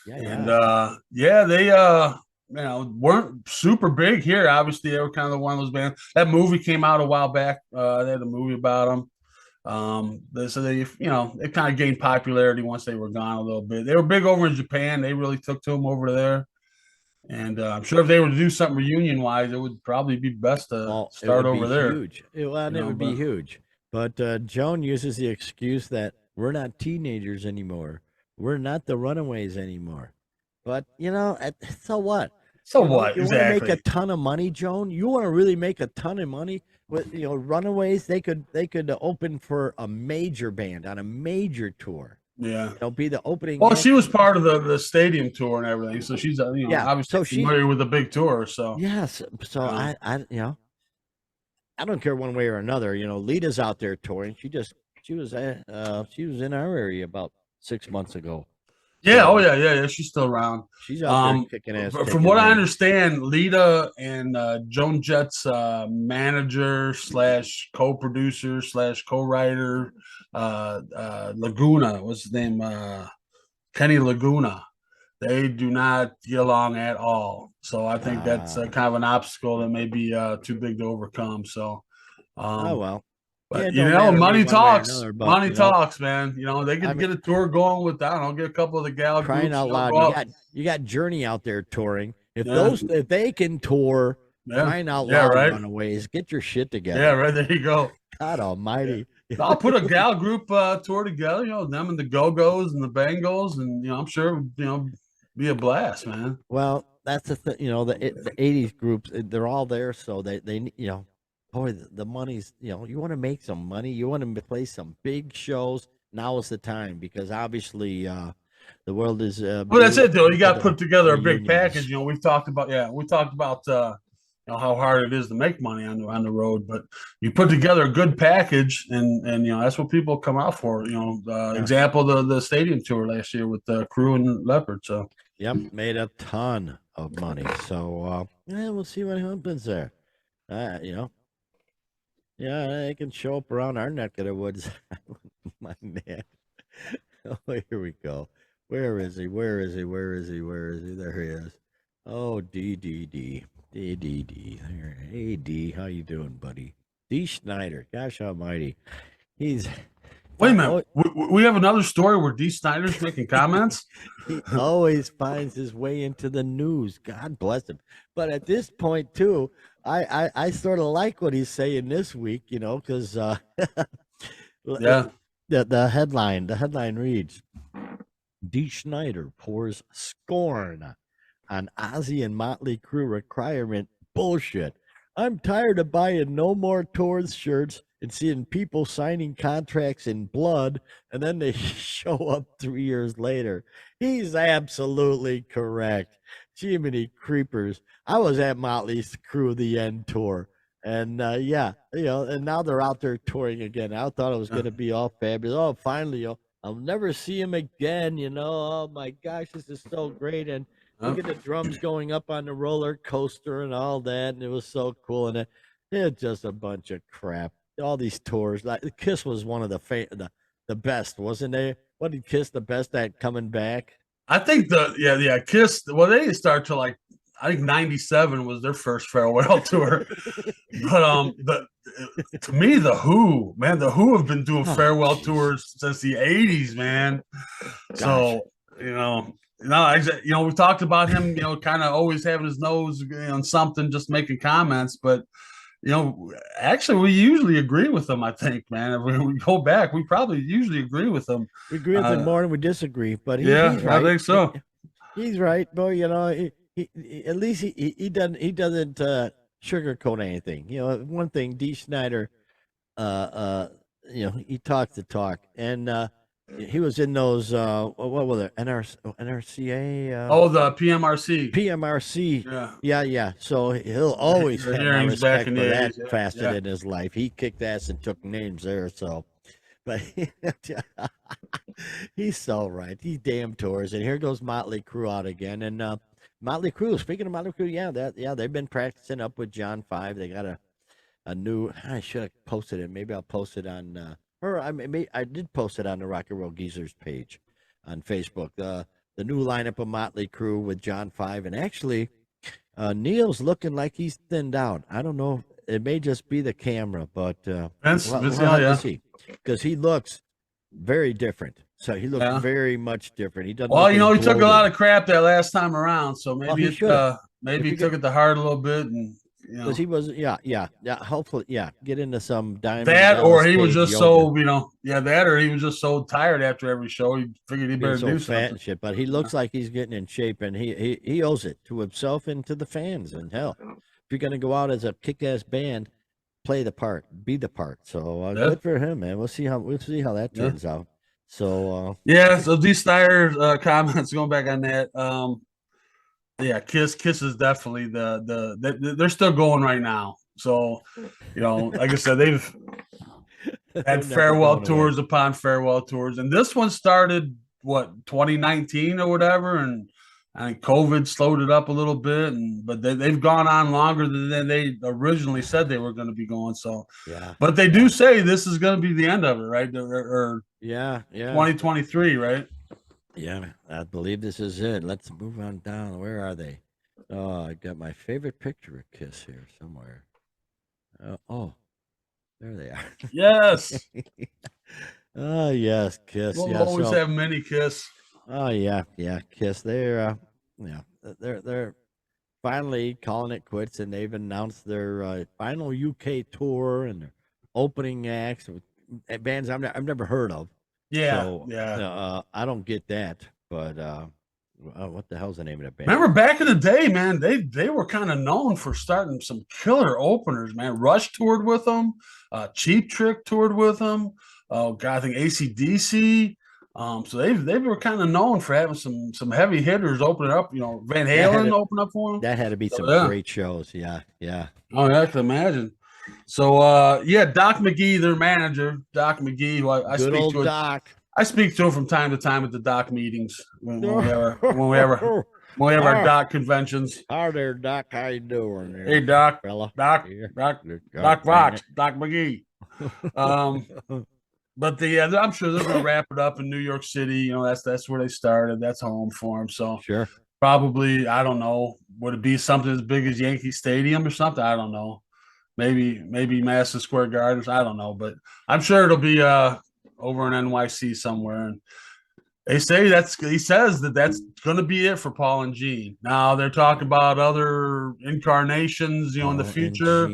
A: Yeah,
B: And
A: yeah.
B: they weren't super big here. Obviously, they were kind of one of those bands. That movie came out a while back. They had a movie about them. So they kind of gained popularity once they were gone a little bit. They were big over in Japan. They really took to them over there. And I'm sure if they were to do something reunion wise, it would probably be best to start over there.
A: Huge. It would be huge. But Joan uses the excuse that we're not teenagers anymore. We're not the Runaways anymore. But so what?
B: So what?
A: You
B: exactly.
A: want to make a ton of money, Joan? You want to really make a ton of money with Runaways? They could open for a major band on a major tour.
B: Yeah,
A: it'll be the opening.
B: Well, she was part of the stadium tour and everything, so she's obviously familiar with the big tour. So
A: yes, so I I don't care one way or another. Lita's out there touring. She was in our area about 6 months ago.
B: Yeah, so, yeah. She's still around.
A: She's out there kicking ass.
B: From what I understand, Lita and Joan Jett's manager / co-producer / co-writer, Laguna, what's his name? Kenny Laguna. They do not get along at all. So I think that's kind of an obstacle that may be too big to overcome. So,
A: oh well.
B: But money talks. Money talks, man. They could get a tour going with get a couple of the gal
A: crying out loud. You got Journey out there touring. If they can tour, crying out loud,
B: right?
A: Runaways, get your shit together.
B: Yeah, right. There you go.
A: God Almighty.
B: I'll put a gal group tour together. Them and the Go-Go's and the Bangles, and I'm sure be a blast, man.
A: Well, that's the thing. The '80s groups, they're all there, so they boy, the money's, you want to make some money. You want to play some big shows. Now is the time because obviously the world is.
B: Well, that's it, though. You got to put together a big package. We've talked about, how hard it is to make money on the road, but you put together a good package, and that's what people come out for. Example, the stadium tour last year with Crew and Leopard. So
A: made a ton of money. So we'll see what happens there. Yeah, they can show up around our neck of the woods. My man. Oh, here we go. Where is he? There he is. Oh, D. There. Hey, D. How you doing, buddy? D. Schneider. Gosh almighty. He's...
B: Wait a minute. We have another story where D. Snyder's making comments?
A: He always finds his way into the news. God bless him. But at this point, too, I sort of like what he's saying this week, because the headline reads, D. Schneider pours scorn on Ozzy and Motley Crue requirement bullshit. I'm tired of buying no more tours shirts and seeing people signing contracts in blood, and then they show up 3 years later. He's absolutely correct. Jiminy creepers. I was at Motley Crue the End tour, and and now they're out there touring again. I thought it was going to be all fabulous. Oh, finally, I'll never see him again. Oh my gosh, this is so great. And look at the drums going up on the roller coaster and all that, and it was so cool. And it's just a bunch of crap. All these tours, like Kiss was one of the best, wasn't they? What did Kiss the best at coming back?
B: I think Kiss. Well, they didn't start till I think '97 was their first farewell tour. But to me, the Who have been doing farewell tours since the '80s, man. Gosh. So we've talked about him, kind of always having his nose on something, just making comments, but. Actually, we usually agree with them. I think, man. If we go back, we probably usually agree with them.
A: We agree with him more than we disagree. But he's right.
B: I think so.
A: He's right, boy. He at least he doesn't sugarcoat anything. One thing, D. Schneider, he talks the talk, and He was in those. What were the NRCA?
B: Oh, the PMRC.
A: PMRC.
B: Yeah.
A: Yeah. So he'll always
B: The
A: have my
B: hearings back
A: respect
B: in
A: for
B: the
A: that
B: 80s. Yeah.
A: facet
B: Yeah.
A: in his life. He kicked ass and took names there. So, but he's so right. He damn tours. And here goes Motley Crue out again. And Motley Crue. Speaking of Motley Crue, they've been practicing up with John 5. They got a new. I should have posted it. Maybe I'll post it on. Or I did post it on the Rock and Roll Geezers page on Facebook. The new lineup of Motley Crue with John 5, and actually, Neil's looking like he's thinned out. I don't know. It may just be the camera, but
B: Vince,
A: we'll
B: Vince,
A: have
B: yeah.
A: to see because he looks very different. So he looks
B: Yeah.
A: very much different. He doesn't.
B: Well,
A: look
B: you know,
A: as
B: he took a
A: bloated.
B: lot of crap that last time around, so
A: Well,
B: maybe
A: he should've.
B: maybe
A: If
B: he
A: you
B: took it to heart a little bit, and you know,
A: because he was, yeah. Hopefully, get into some diamond.
B: that, or
A: Dallas
B: he was
A: Cage
B: just
A: yoga.
B: so, you know, that, or he was just so tired after every show, he figured he
A: Being
B: better
A: so
B: do
A: fat
B: something.
A: and shit. But he looks like he's getting in shape, and he owes it to himself and to the fans. And hell, if you're gonna go out as a kick-ass band, play the part, be the part. So
B: Yeah.
A: good for him, man. We'll see how that
B: Yeah.
A: turns out. So
B: Yeah, so these Steyer comments going back on that. Yeah, Kiss is definitely they're still going right now. So, you know, like I said, they've
A: they're
B: had
A: never
B: farewell
A: going away.
B: tours upon farewell tours, and this one started what 2019 or whatever, and COVID slowed it up a little bit, but they've gone on longer than they originally said they were going to be going. So,
A: Yeah.
B: but they do say this is going to be the end of it, right? Or
A: Yeah.
B: 2023, right?
A: Yeah, I believe this is it. Let's move on down. Where are they? Oh, I got my favorite picture of Kiss here somewhere. Oh, there they are.
B: Yes.
A: Oh, yes, Kiss.
B: We'll
A: Yeah,
B: always
A: so,
B: have many Kiss.
A: oh yeah, Kiss. They're finally calling it quits, and they've announced their final UK tour and their opening acts with bands I've never heard of.
B: Yeah,
A: So,
B: yeah.
A: I don't get that, but what the hell's the name of that band?
B: Remember back in the day, man, they were kind of known for starting some killer openers, man. Rush toured with them, Cheap Trick toured with them. Oh God, I think AC/DC. So they were kind of known for having some heavy hitters opening up. You know, Van Halen open up for them.
A: That had to be some great shows. Yeah.
B: Oh, yeah, I can imagine. So Doc McGee, their manager, Doc McGee, who I
A: Good
B: speak
A: old
B: to.
A: Doc.
B: I speak to him from time to time at the Doc meetings when we have our Doc conventions.
A: Hi there, Doc. How you doing?
B: Hey, Doc,
A: fella.
B: Doc Vox, Doc McGee. But I'm sure they're gonna wrap it up in New York City. You know, that's where they started. That's home for them. So
A: sure.
B: Probably, I don't know. Would it be something as big as Yankee Stadium or something? I don't know. Maybe Madison Square Garden. I don't know, but I'm sure it'll be over in NYC somewhere. And he says that's going to be it for Paul and Gene. Now they're talking about other incarnations, in the future,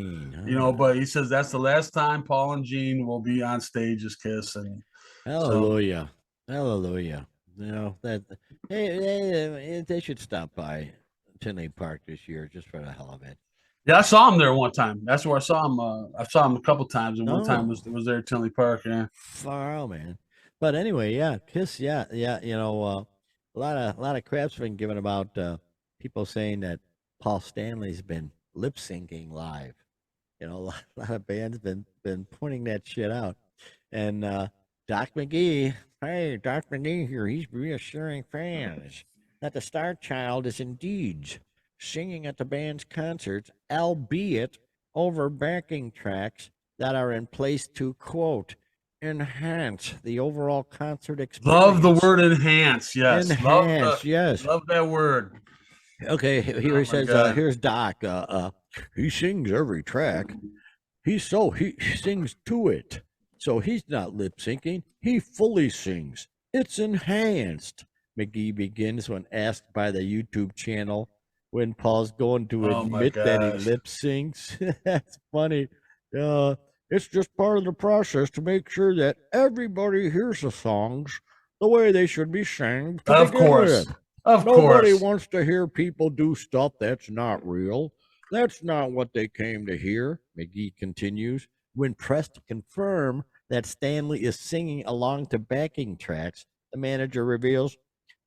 B: but he says that's the last time Paul and Gene will be on stage as Kiss. And
A: hallelujah. That they should stop by Tinley Park this year just for the hell of it.
B: Yeah, I saw him there one time. That's where I saw him. I saw him a couple times, and one time was there at Tinley Park. Yeah,
A: far out, man. But anyway, Kiss. Yeah. A lot of crap's been given about people saying that Paul Stanley's been lip syncing live. A lot of bands been pointing that shit out, and Doc McGee. Hey, Doc McGee here. He's reassuring fans that the Star Child is indeed singing at the band's concerts, albeit over backing tracks that are in place to, quote, enhance the overall concert experience.
B: Love the word enhance, yes.
A: Yes.
B: Love that word.
A: Okay, here he says, here's Doc. He sings every track. He sings to it. So he's not lip syncing. He fully sings. It's enhanced. McGee begins when asked by the YouTube channel when Paul's going to admit that he lip syncs. That's funny. It's just part of the process to make sure that everybody hears the songs the way they should be sang.
B: Of course.
A: Nobody wants to hear people do stuff that's not real. That's not what they came to hear, McGee continues. When pressed to confirm that Stanley is singing along to backing tracks, the manager reveals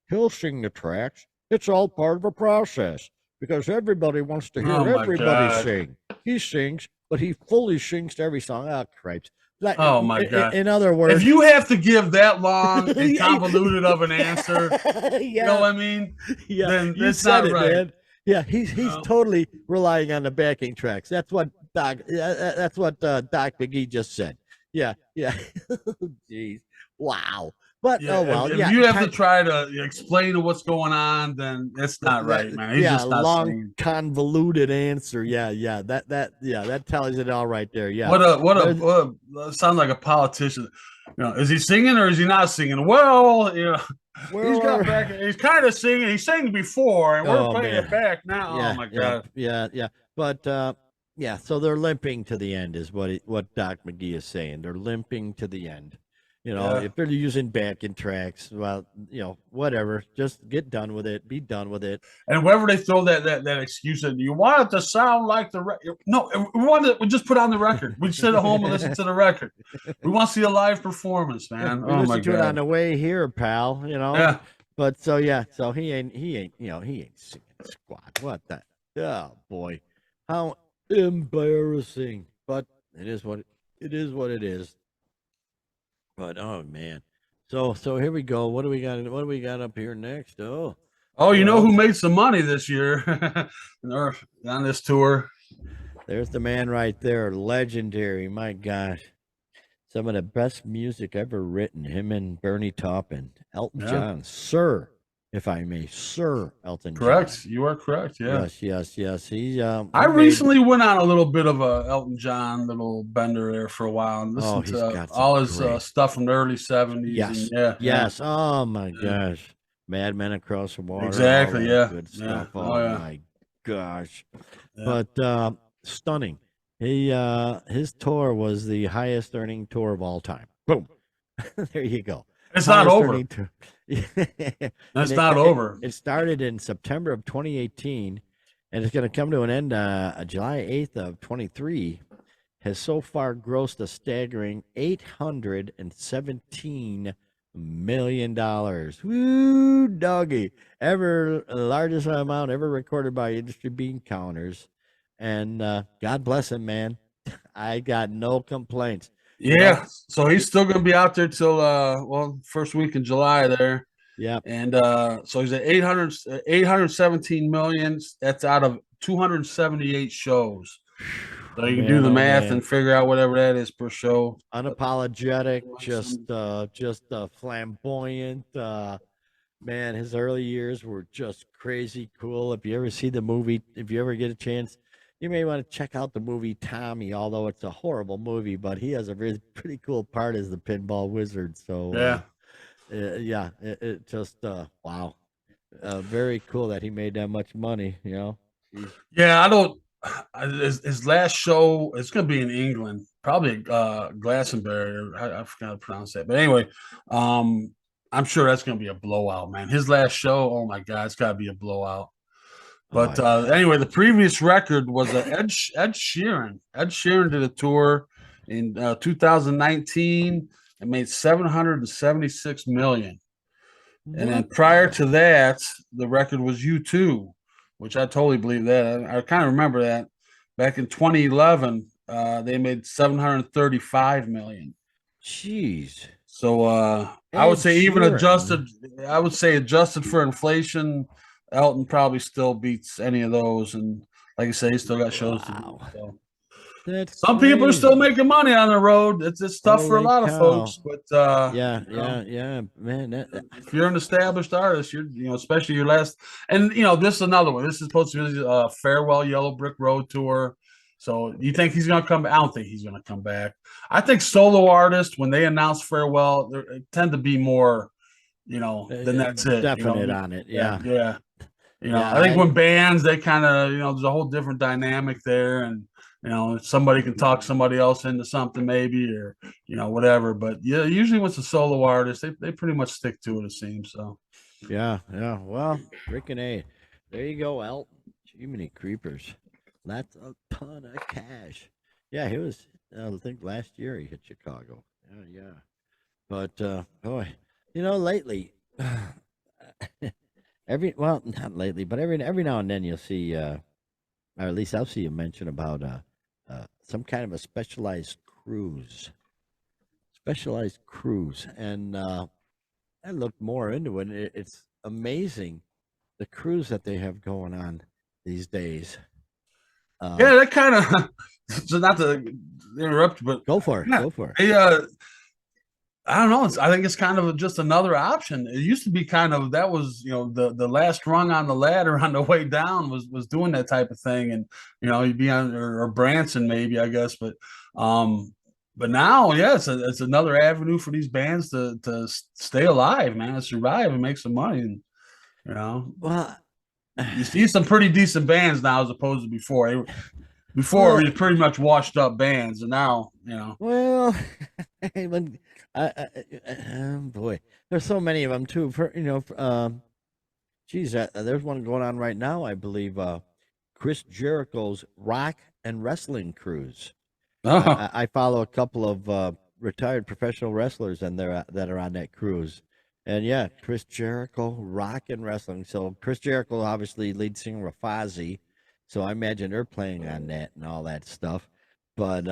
A: he'll sing the tracks. It's all part of a process because everybody wants to
B: Oh
A: hear
B: my
A: everybody
B: God.
A: sing. He sings, but he fully sings to every song. Oh, cripes. Like,
B: Oh my God.
A: in other
B: If
A: words,
B: you have to give that long and
A: yeah,
B: convoluted of an answer, you know
A: yeah,
B: what I mean?
A: yeah,
B: Then
A: you
B: it's
A: said
B: not
A: it,
B: right.
A: man. Yeah, he's
B: You know?
A: totally relying on the backing tracks. That's what That's what Doc McGee just said. Yeah, yeah. Jeez, wow. But
B: Yeah,
A: oh well,
B: if
A: yeah.
B: you have to try to explain what's going on, then it's not
A: That
B: right, man. He's
A: yeah,
B: just not
A: long
B: saying.
A: convoluted answer. Yeah, yeah. That tells it all right there. Yeah. There's
B: What a sounds like a politician. You know, is he singing or is he not singing? Well, you know, he's got
A: well,
B: back. He's kind of singing. He sang before, and we're
A: oh
B: playing it
A: man.
B: back now. Oh
A: Yeah,
B: my
A: yeah,
B: God.
A: yeah, yeah. But yeah, so they're limping to the end is what Doc McGee is saying. They're limping to the end. You know,
B: Yeah.
A: if they're using backing tracks, well, whatever. Just get done with it. Be done with it.
B: And wherever they throw that excuse in, you want it to sound like the no, we want it. We just put on the record. We sit at home and listen to the record. We want to see a live performance, man.
A: We
B: Oh my
A: listened to it on
B: God.
A: the way here, pal.
B: Yeah.
A: But so yeah, so he ain't singing squat. What the? Oh boy, how embarrassing! But it is what it is. What it is. But oh man, so here we go. What do we got? What do we got up here next? Oh,
B: Oh, you know
A: well,
B: who made some money this year or on this tour?
A: there's the man right there, legendary. My gosh, some of the best music ever written. Him and Bernie Taupin, Elton
B: Yeah,
A: John, Sir, if I may, Sir Elton John.
B: correct. You are correct. Yeah.
A: Yes, yes, yes.
B: I
A: He made.
B: recently went on a little bit of a Elton John little bender there for a while and
A: Oh,
B: listened
A: he's
B: to
A: got some
B: all his
A: great.
B: stuff from the early '70s. And
A: Yes,
B: yeah, yeah,
A: yes. Oh my
B: yeah,
A: gosh, Mad Men Across the Water, all
B: exactly.
A: that
B: Yeah,
A: good
B: yeah.
A: stuff.
B: Oh
A: Oh
B: yeah,
A: my gosh,
B: yeah.
A: but stunning. His tour was the highest earning tour of all time. Boom. There you go.
B: It's not
A: Highest
B: over.
A: earning tour. And
B: It's not over.
A: it started in September of 2018, and it's going to come to an end July 8th of 23. Has so far grossed a staggering $817 million. Woo, doggy! Ever largest amount ever recorded by industry bean counters, and God bless him, man. I got no complaints. You know,
B: Yeah. So he's still going to be out there till well, first week in July there.
A: yeah.
B: And so he's at 817 million. That's out of 278 shows. So you can do
A: Man,
B: the
A: oh
B: math
A: man,
B: and figure out whatever that is per show.
A: unapologetic, just flamboyant. Man, his early years were just crazy cool. If you ever see the movie, if you ever get a chance, you may want to check out the movie Tommy. Although it's a horrible movie, but he has a really pretty cool part as the pinball wizard. So
B: Yeah.
A: yeah, it just wow, very cool that he made that much money. Jeez.
B: Yeah, I don't. His last show, it's going to be in England, probably Glastonbury. I forgot to pronounce that. But anyway, um, I'm sure that's going to be a blowout, man. His last show, oh my God, it's got to be a blowout.
A: Oh
B: But
A: yeah.
B: anyway, the previous record was Ed Sheeran. Ed Sheeran did a tour in 2019 and made 776 million. And then
A: What
B: prior
A: the?
B: to that, the record was U2, which I totally believe that. I kind of remember that back in 2011, they made 735 million.
A: Jeez.
B: So I would
A: Ed
B: say even
A: Sheeran.
B: adjusted, I would say adjusted for inflation, Elton probably still beats any of those. And like I say, he still got shows to do.
A: Wow.
B: So
A: That's
B: some people are still
A: crazy.
B: making money on the road. It's tough for a
A: Holy
B: lot of
A: cow.
B: folks, but
A: Yeah,
B: you know,
A: yeah, man.
B: if you're an established artist, especially your last, and this is another one. This is supposed to be a farewell Yellow Brick Road tour. So you think he's going to come? I don't think he's going to come back. I think solo artists, when they announce farewell, they tend to be more, than that's it.
A: Definite on it.
B: Yeah,
A: Yeah.
B: yeah.
A: Yeah,
B: I think when bands, they kind of, there's a whole different dynamic there, and somebody can talk somebody else into something maybe, or whatever. But yeah, usually when it's a solo artist, they pretty much stick to it. It seems so.
A: yeah, yeah. Well, freaking A. There you go, Elton. Jiminy creepers. That's a ton of cash. Yeah, he was, I think last year he hit Chicago. Yeah. But boy, lately, not lately, but every now and then you'll see, or at least I'll see a mention about some kind of a specialized cruise, and I looked more into it. It's amazing the cruise that they have going on these days.
B: Yeah, that kind of so not to interrupt, but
A: Go for it.
B: yeah,
A: Go for it.
B: I don't know. I think it's kind of just another option. It used to be kind of that was the last rung on the ladder on the way down was doing that type of thing, and you'd be on or Branson maybe I guess, but now yeah, it's another avenue for these bands to stay alive, man, to survive and make some money, and you know
A: Well,
B: you see some pretty decent bands now as opposed to before. Before
A: well,
B: we pretty much washed up bands, and now
A: well. When, boy, there's so many of them too. Geez, there's one going on right now. I believe Chris Jericho's Rock and Wrestling Cruise.
B: oh
A: I follow a couple of retired professional wrestlers, and that are on that cruise. And yeah, Chris Jericho, Rock and Wrestling. So Chris Jericho, obviously lead singer of Fozzy. So I imagine they're playing on that and all that stuff. But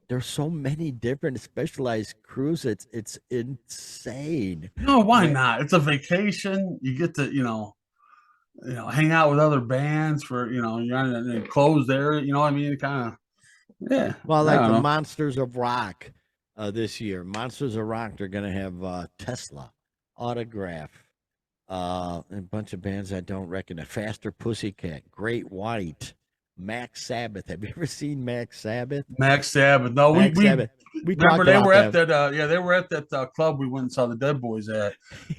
A: there's so many different specialized cruises. It's insane.
B: no, why
A: Man,
B: not? It's a vacation. You get to hang out with other bands for you're on an enclosed area. You know what I mean? Kind of yeah.
A: well,
B: I
A: like
B: don't
A: the
B: know.
A: Monsters of Rock this year. Monsters of Rock, they're going to have Tesla, Autograph, a bunch of bands I don't recognize. Faster Pussycat, Great White, Max Sabbath. Have you ever seen Max Sabbath?
B: Max Sabbath. No, we
A: Max
B: we
A: Sabbath. We
B: remember
A: talked
B: they
A: about
B: were at
A: them.
B: that. Yeah, they were at that club we went and saw the Dead Boys at.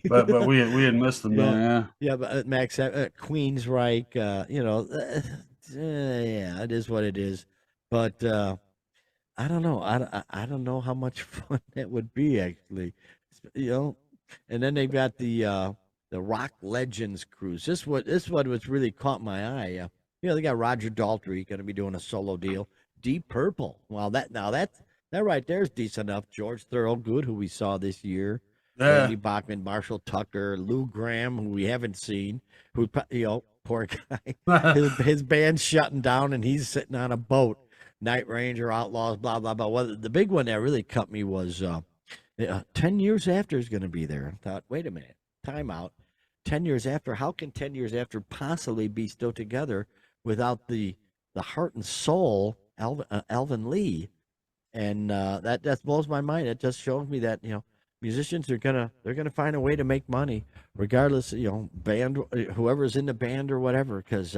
B: But we had missed them
A: Yeah,
B: there. Yeah.
A: yeah, but Max Queensryche. Yeah, it is what it is. But I don't know. I don't know how much fun that would be actually. You know, and then they've got the Rock Legends cruise. This one was really caught my eye. They got Roger Daltrey going to be doing a solo deal. Deep Purple. Well, that right there is decent enough. George Thorogood, who we saw this year,
B: Yeah.
A: Randy Bachman, Marshall Tucker, Lou Graham, who we haven't seen, poor guy, his band's shutting down and he's sitting on a boat. Night Ranger, Outlaws, blah blah blah. Well, the big one that really cut me was 10 years after is going to be there. I thought, wait a minute, time out. 10 years after, how can 10 years after possibly be still together without the heart and soul Alvin Lee? And that blows my mind. It just shows me that musicians they're gonna find a way to make money regardless. Band, whoever's in the band or whatever, because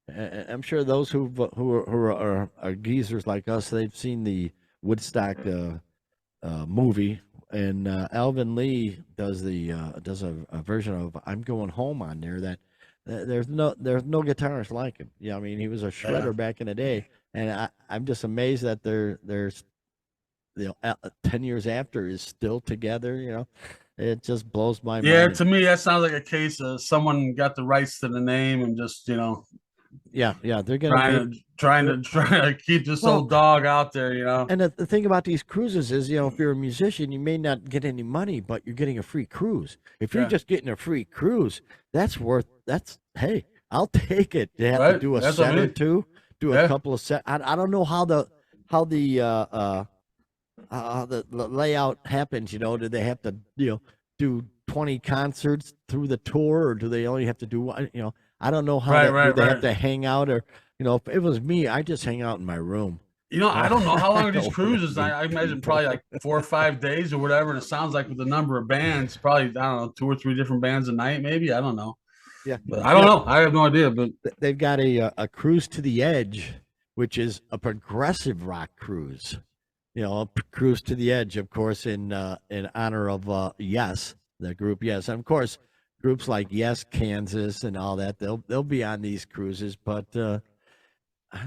A: I'm sure those who are geezers like us, they've seen the Woodstock movie, and Alvin Lee does a version of "I'm Going Home" on there. There's no guitarist like him. Yeah, I mean he was a
B: Yeah.
A: shredder back in the day, and I'm just amazed that there's 10 years after is still together. It just blows my
B: Yeah,
A: mind.
B: to me that sounds like a case of someone got the rights to the name and just
A: Yeah, they're gonna make.
B: trying to keep this
A: Well,
B: old dog out there.
A: and the thing about these cruises is, if you're a musician, you may not get any money, but you're getting a free cruise. If you're
B: Yeah.
A: just getting a free cruise, hey, I'll take it. They have to
B: Right.
A: do a
B: That's what I
A: set or
B: mean.
A: two, do a
B: Yeah.
A: couple of set. I don't know how the layout happens. Do they have to do 20 concerts through the tour, or do they only have to do one? I don't know how
B: Right.
A: do
B: Right.
A: they have
B: Right.
A: to hang out, or if it was me, I just hang out in my room.
B: I don't know how long
A: I
B: are these
A: don't wanna
B: cruises.
A: meet
B: I imagine
A: people.
B: probably like 4 or 5 days or whatever. And it sounds like with the number of bands, probably I don't know 2 or 3 different bands a night, maybe. I don't know,
A: Yeah,
B: but I don't know. I have no idea. But
A: they've got a cruise to the edge, which is a progressive rock cruise. A cruise to the edge, of course, in honor of Yes, the group Yes, and of course, groups like Yes, Kansas, and all that. They'll be on these cruises, but I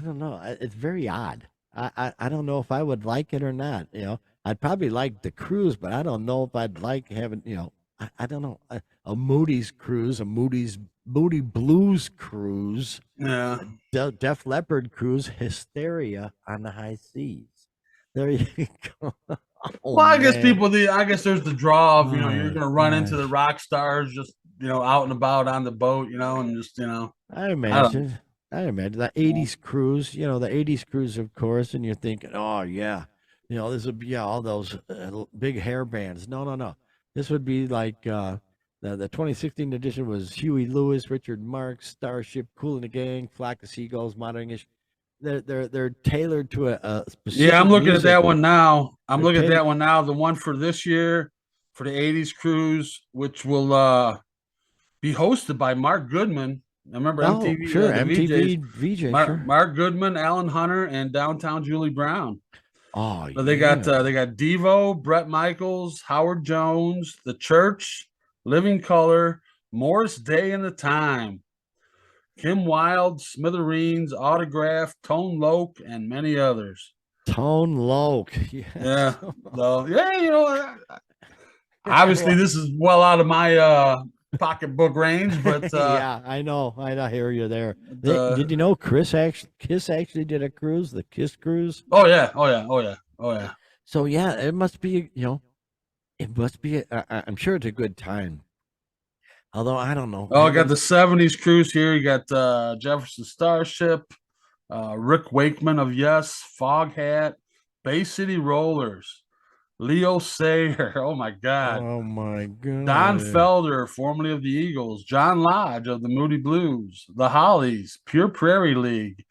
A: don't know. It's very odd. I don't know if I would like it or not. I'd probably like the cruise, but I don't know if I'd like having. I don't know, a Moody's cruise, a Moody Blues cruise,
B: yeah,
A: Def Leppard cruise, Hysteria on the High Seas. There you go. Oh
B: Well, I guess
A: man.
B: I guess there's the draw of, you're
A: Oh
B: going to run into the
A: gosh.
B: rock stars just, out and about on the boat, and just,
A: I
B: I don't
A: imagine. I imagine the
B: know.
A: '80s cruise. The '80s cruise, of course, and you're thinking, oh yeah, this would be all those big hair bands. No, no, no. This would be like the 2016 edition was Huey Lewis, Richard Marx, Starship, Cool and the Gang, Flock of Seagulls, Modern English. They're tailored to a
B: Yeah, I'm
A: specific
B: looking at
A: music.
B: that one now. I'm
A: They're
B: looking at
A: tailored.
B: that one now. The one for this year for the '80s cruise, which will be hosted by Mark Goodman. I remember
A: Oh,
B: MTV,
A: sure,
B: the VJs,
A: MTV VJ, sure.
B: Mark Goodman, Alan Hunter, and Downtown Julie Brown.
A: Oh
B: So
A: yeah.
B: they got Devo, Brett Michaels, Howard Jones, The Church, Living Color, Morris Day and the Time, Kim Wilde, Smithereens, Autograph, Tone Loc, and many others.
A: Tone Loc.
B: Yeah.
A: Yes.
B: So yeah,
A: Yeah,
B: obviously
A: well,
B: this is well out of my pocketbook range, but
A: yeah, I know. I hear you there.
B: the
A: Did you know Kiss actually did a cruise, the Kiss cruise?
B: oh yeah, oh yeah, oh yeah, oh yeah.
A: So yeah, it must be, it must be. I'm sure it's a good time. Although I don't know.
B: Oh, I got the '70s cruise here. You got Jefferson Starship, Rick Wakeman of Yes, Foghat, Bay City Rollers, Leo Sayer. Oh my God.
A: Oh my
B: Don
A: god.
B: Felder, formerly of the Eagles, John Lodge of the Moody Blues, the Hollies, Pure Prairie League.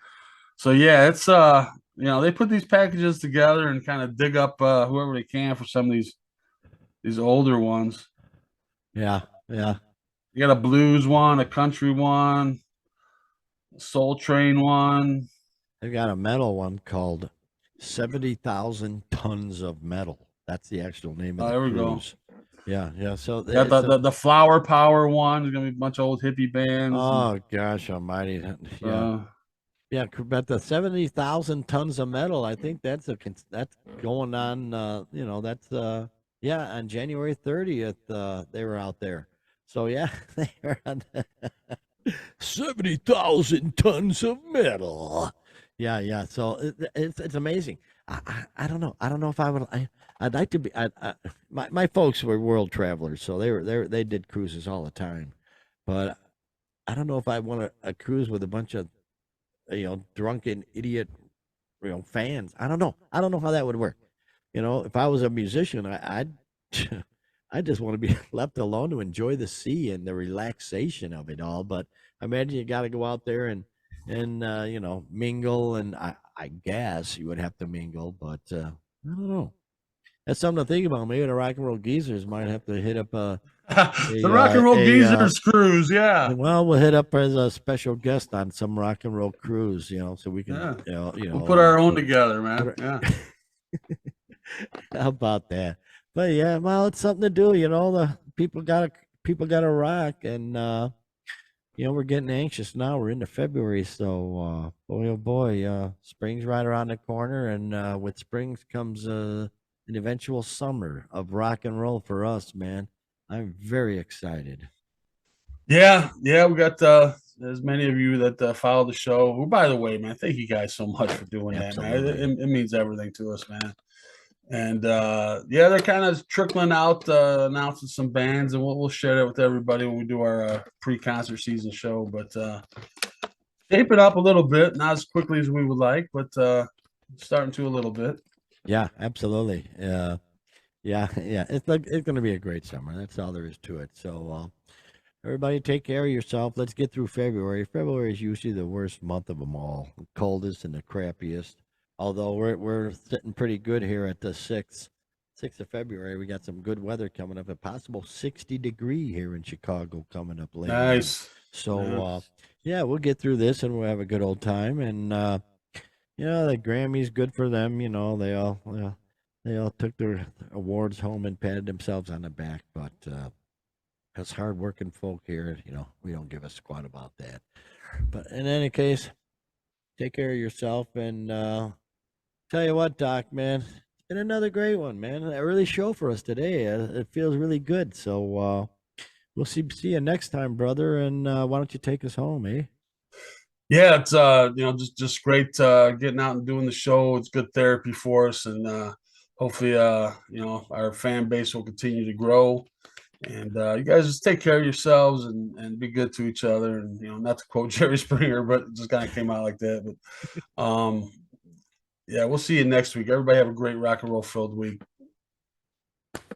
B: So yeah, it's they put these packages together and kind of dig up whoever they can for some of these older ones.
A: Yeah, yeah.
B: You got a blues one, a country one, a Soul Train one.
A: They've got a metal one called 70,000 Tons of Metal. That's the actual name of
B: Oh,
A: the
B: there we go.
A: cruise. Yeah, yeah. So
B: Got
A: it's a,
B: the Flower Power one. There's gonna be a bunch of old hippie bands.
A: oh gosh almighty. Yeah.
B: Uh,
A: Yeah, but the 70,000 tons of metal, I think that's going on. That's yeah, on January 30th, they were out there. So yeah, they were on 70,000 tons of metal. Yeah, yeah. So it's amazing. I don't know. I don't know if I would. I'd like to be. My folks were world travelers, so they did cruises all the time. But I don't know if I want a cruise with a bunch of drunken idiot, fans. I don't know. I don't know how that would work. If I was a musician, I'd I just want to be left alone to enjoy the sea and the relaxation of it all. But I imagine you got to go out there and mingle, and I guess you would have to mingle, but I don't know. That's something to think about. Maybe the Rock and Roll Geezers might have to hit up
B: the Rock and Roll Geezers cruise. Yeah,
A: well, we'll hit up as a special guest on some rock and roll cruise, so we can,
B: yeah. We'll put our own together, man.
A: put
B: Yeah.
A: how about that? But yeah, well, it's something to do. The people gotta rock, and we're getting anxious now. We're into February, so boy, oh boy, spring's right around the corner, and with springs comes an eventual summer of rock and roll for us, man. I'm very excited.
B: Yeah, yeah, we got as many of you that follow the show. Well, by the way, man, thank you guys so much for doing that, man.
A: Absolutely.
B: It means everything to us, man. And yeah, they're kind of trickling out, announcing some bands, and we'll share that with everybody when we do our pre-concert season show. But shaping up a little bit, not as quickly as we would like, but starting to a little bit.
A: Yeah, absolutely. Yeah, yeah. It's going to be a great summer. That's all there is to it. So, everybody, take care of yourself. Let's get through February. February is usually the worst month of them all, the coldest and the crappiest. Although we're sitting pretty good here at the sixth of February. We got some good weather coming up. A possible 60-degree here in Chicago coming up later.
B: Nice.
A: So,
B: Nice.
A: yeah, we'll get through this and we'll have a good old time. And the Grammys, good for them. They all took their awards home and patted themselves on the back. But us hardworking folk here, we don't give a squat about that. But in any case, take care of yourself. And tell you what, Doc, man, it's been another great one, man. A really show for us today. It feels really good. So we'll see you next time, brother. And why don't you take us home, eh?
B: Yeah, it's just great getting out and doing the show. It's good therapy for us, and hopefully, our fan base will continue to grow. And you guys just take care of yourselves and be good to each other. And not to quote Jerry Springer, but it just kind of came out like that. But yeah, we'll see you next week. Everybody have a great rock and roll filled week.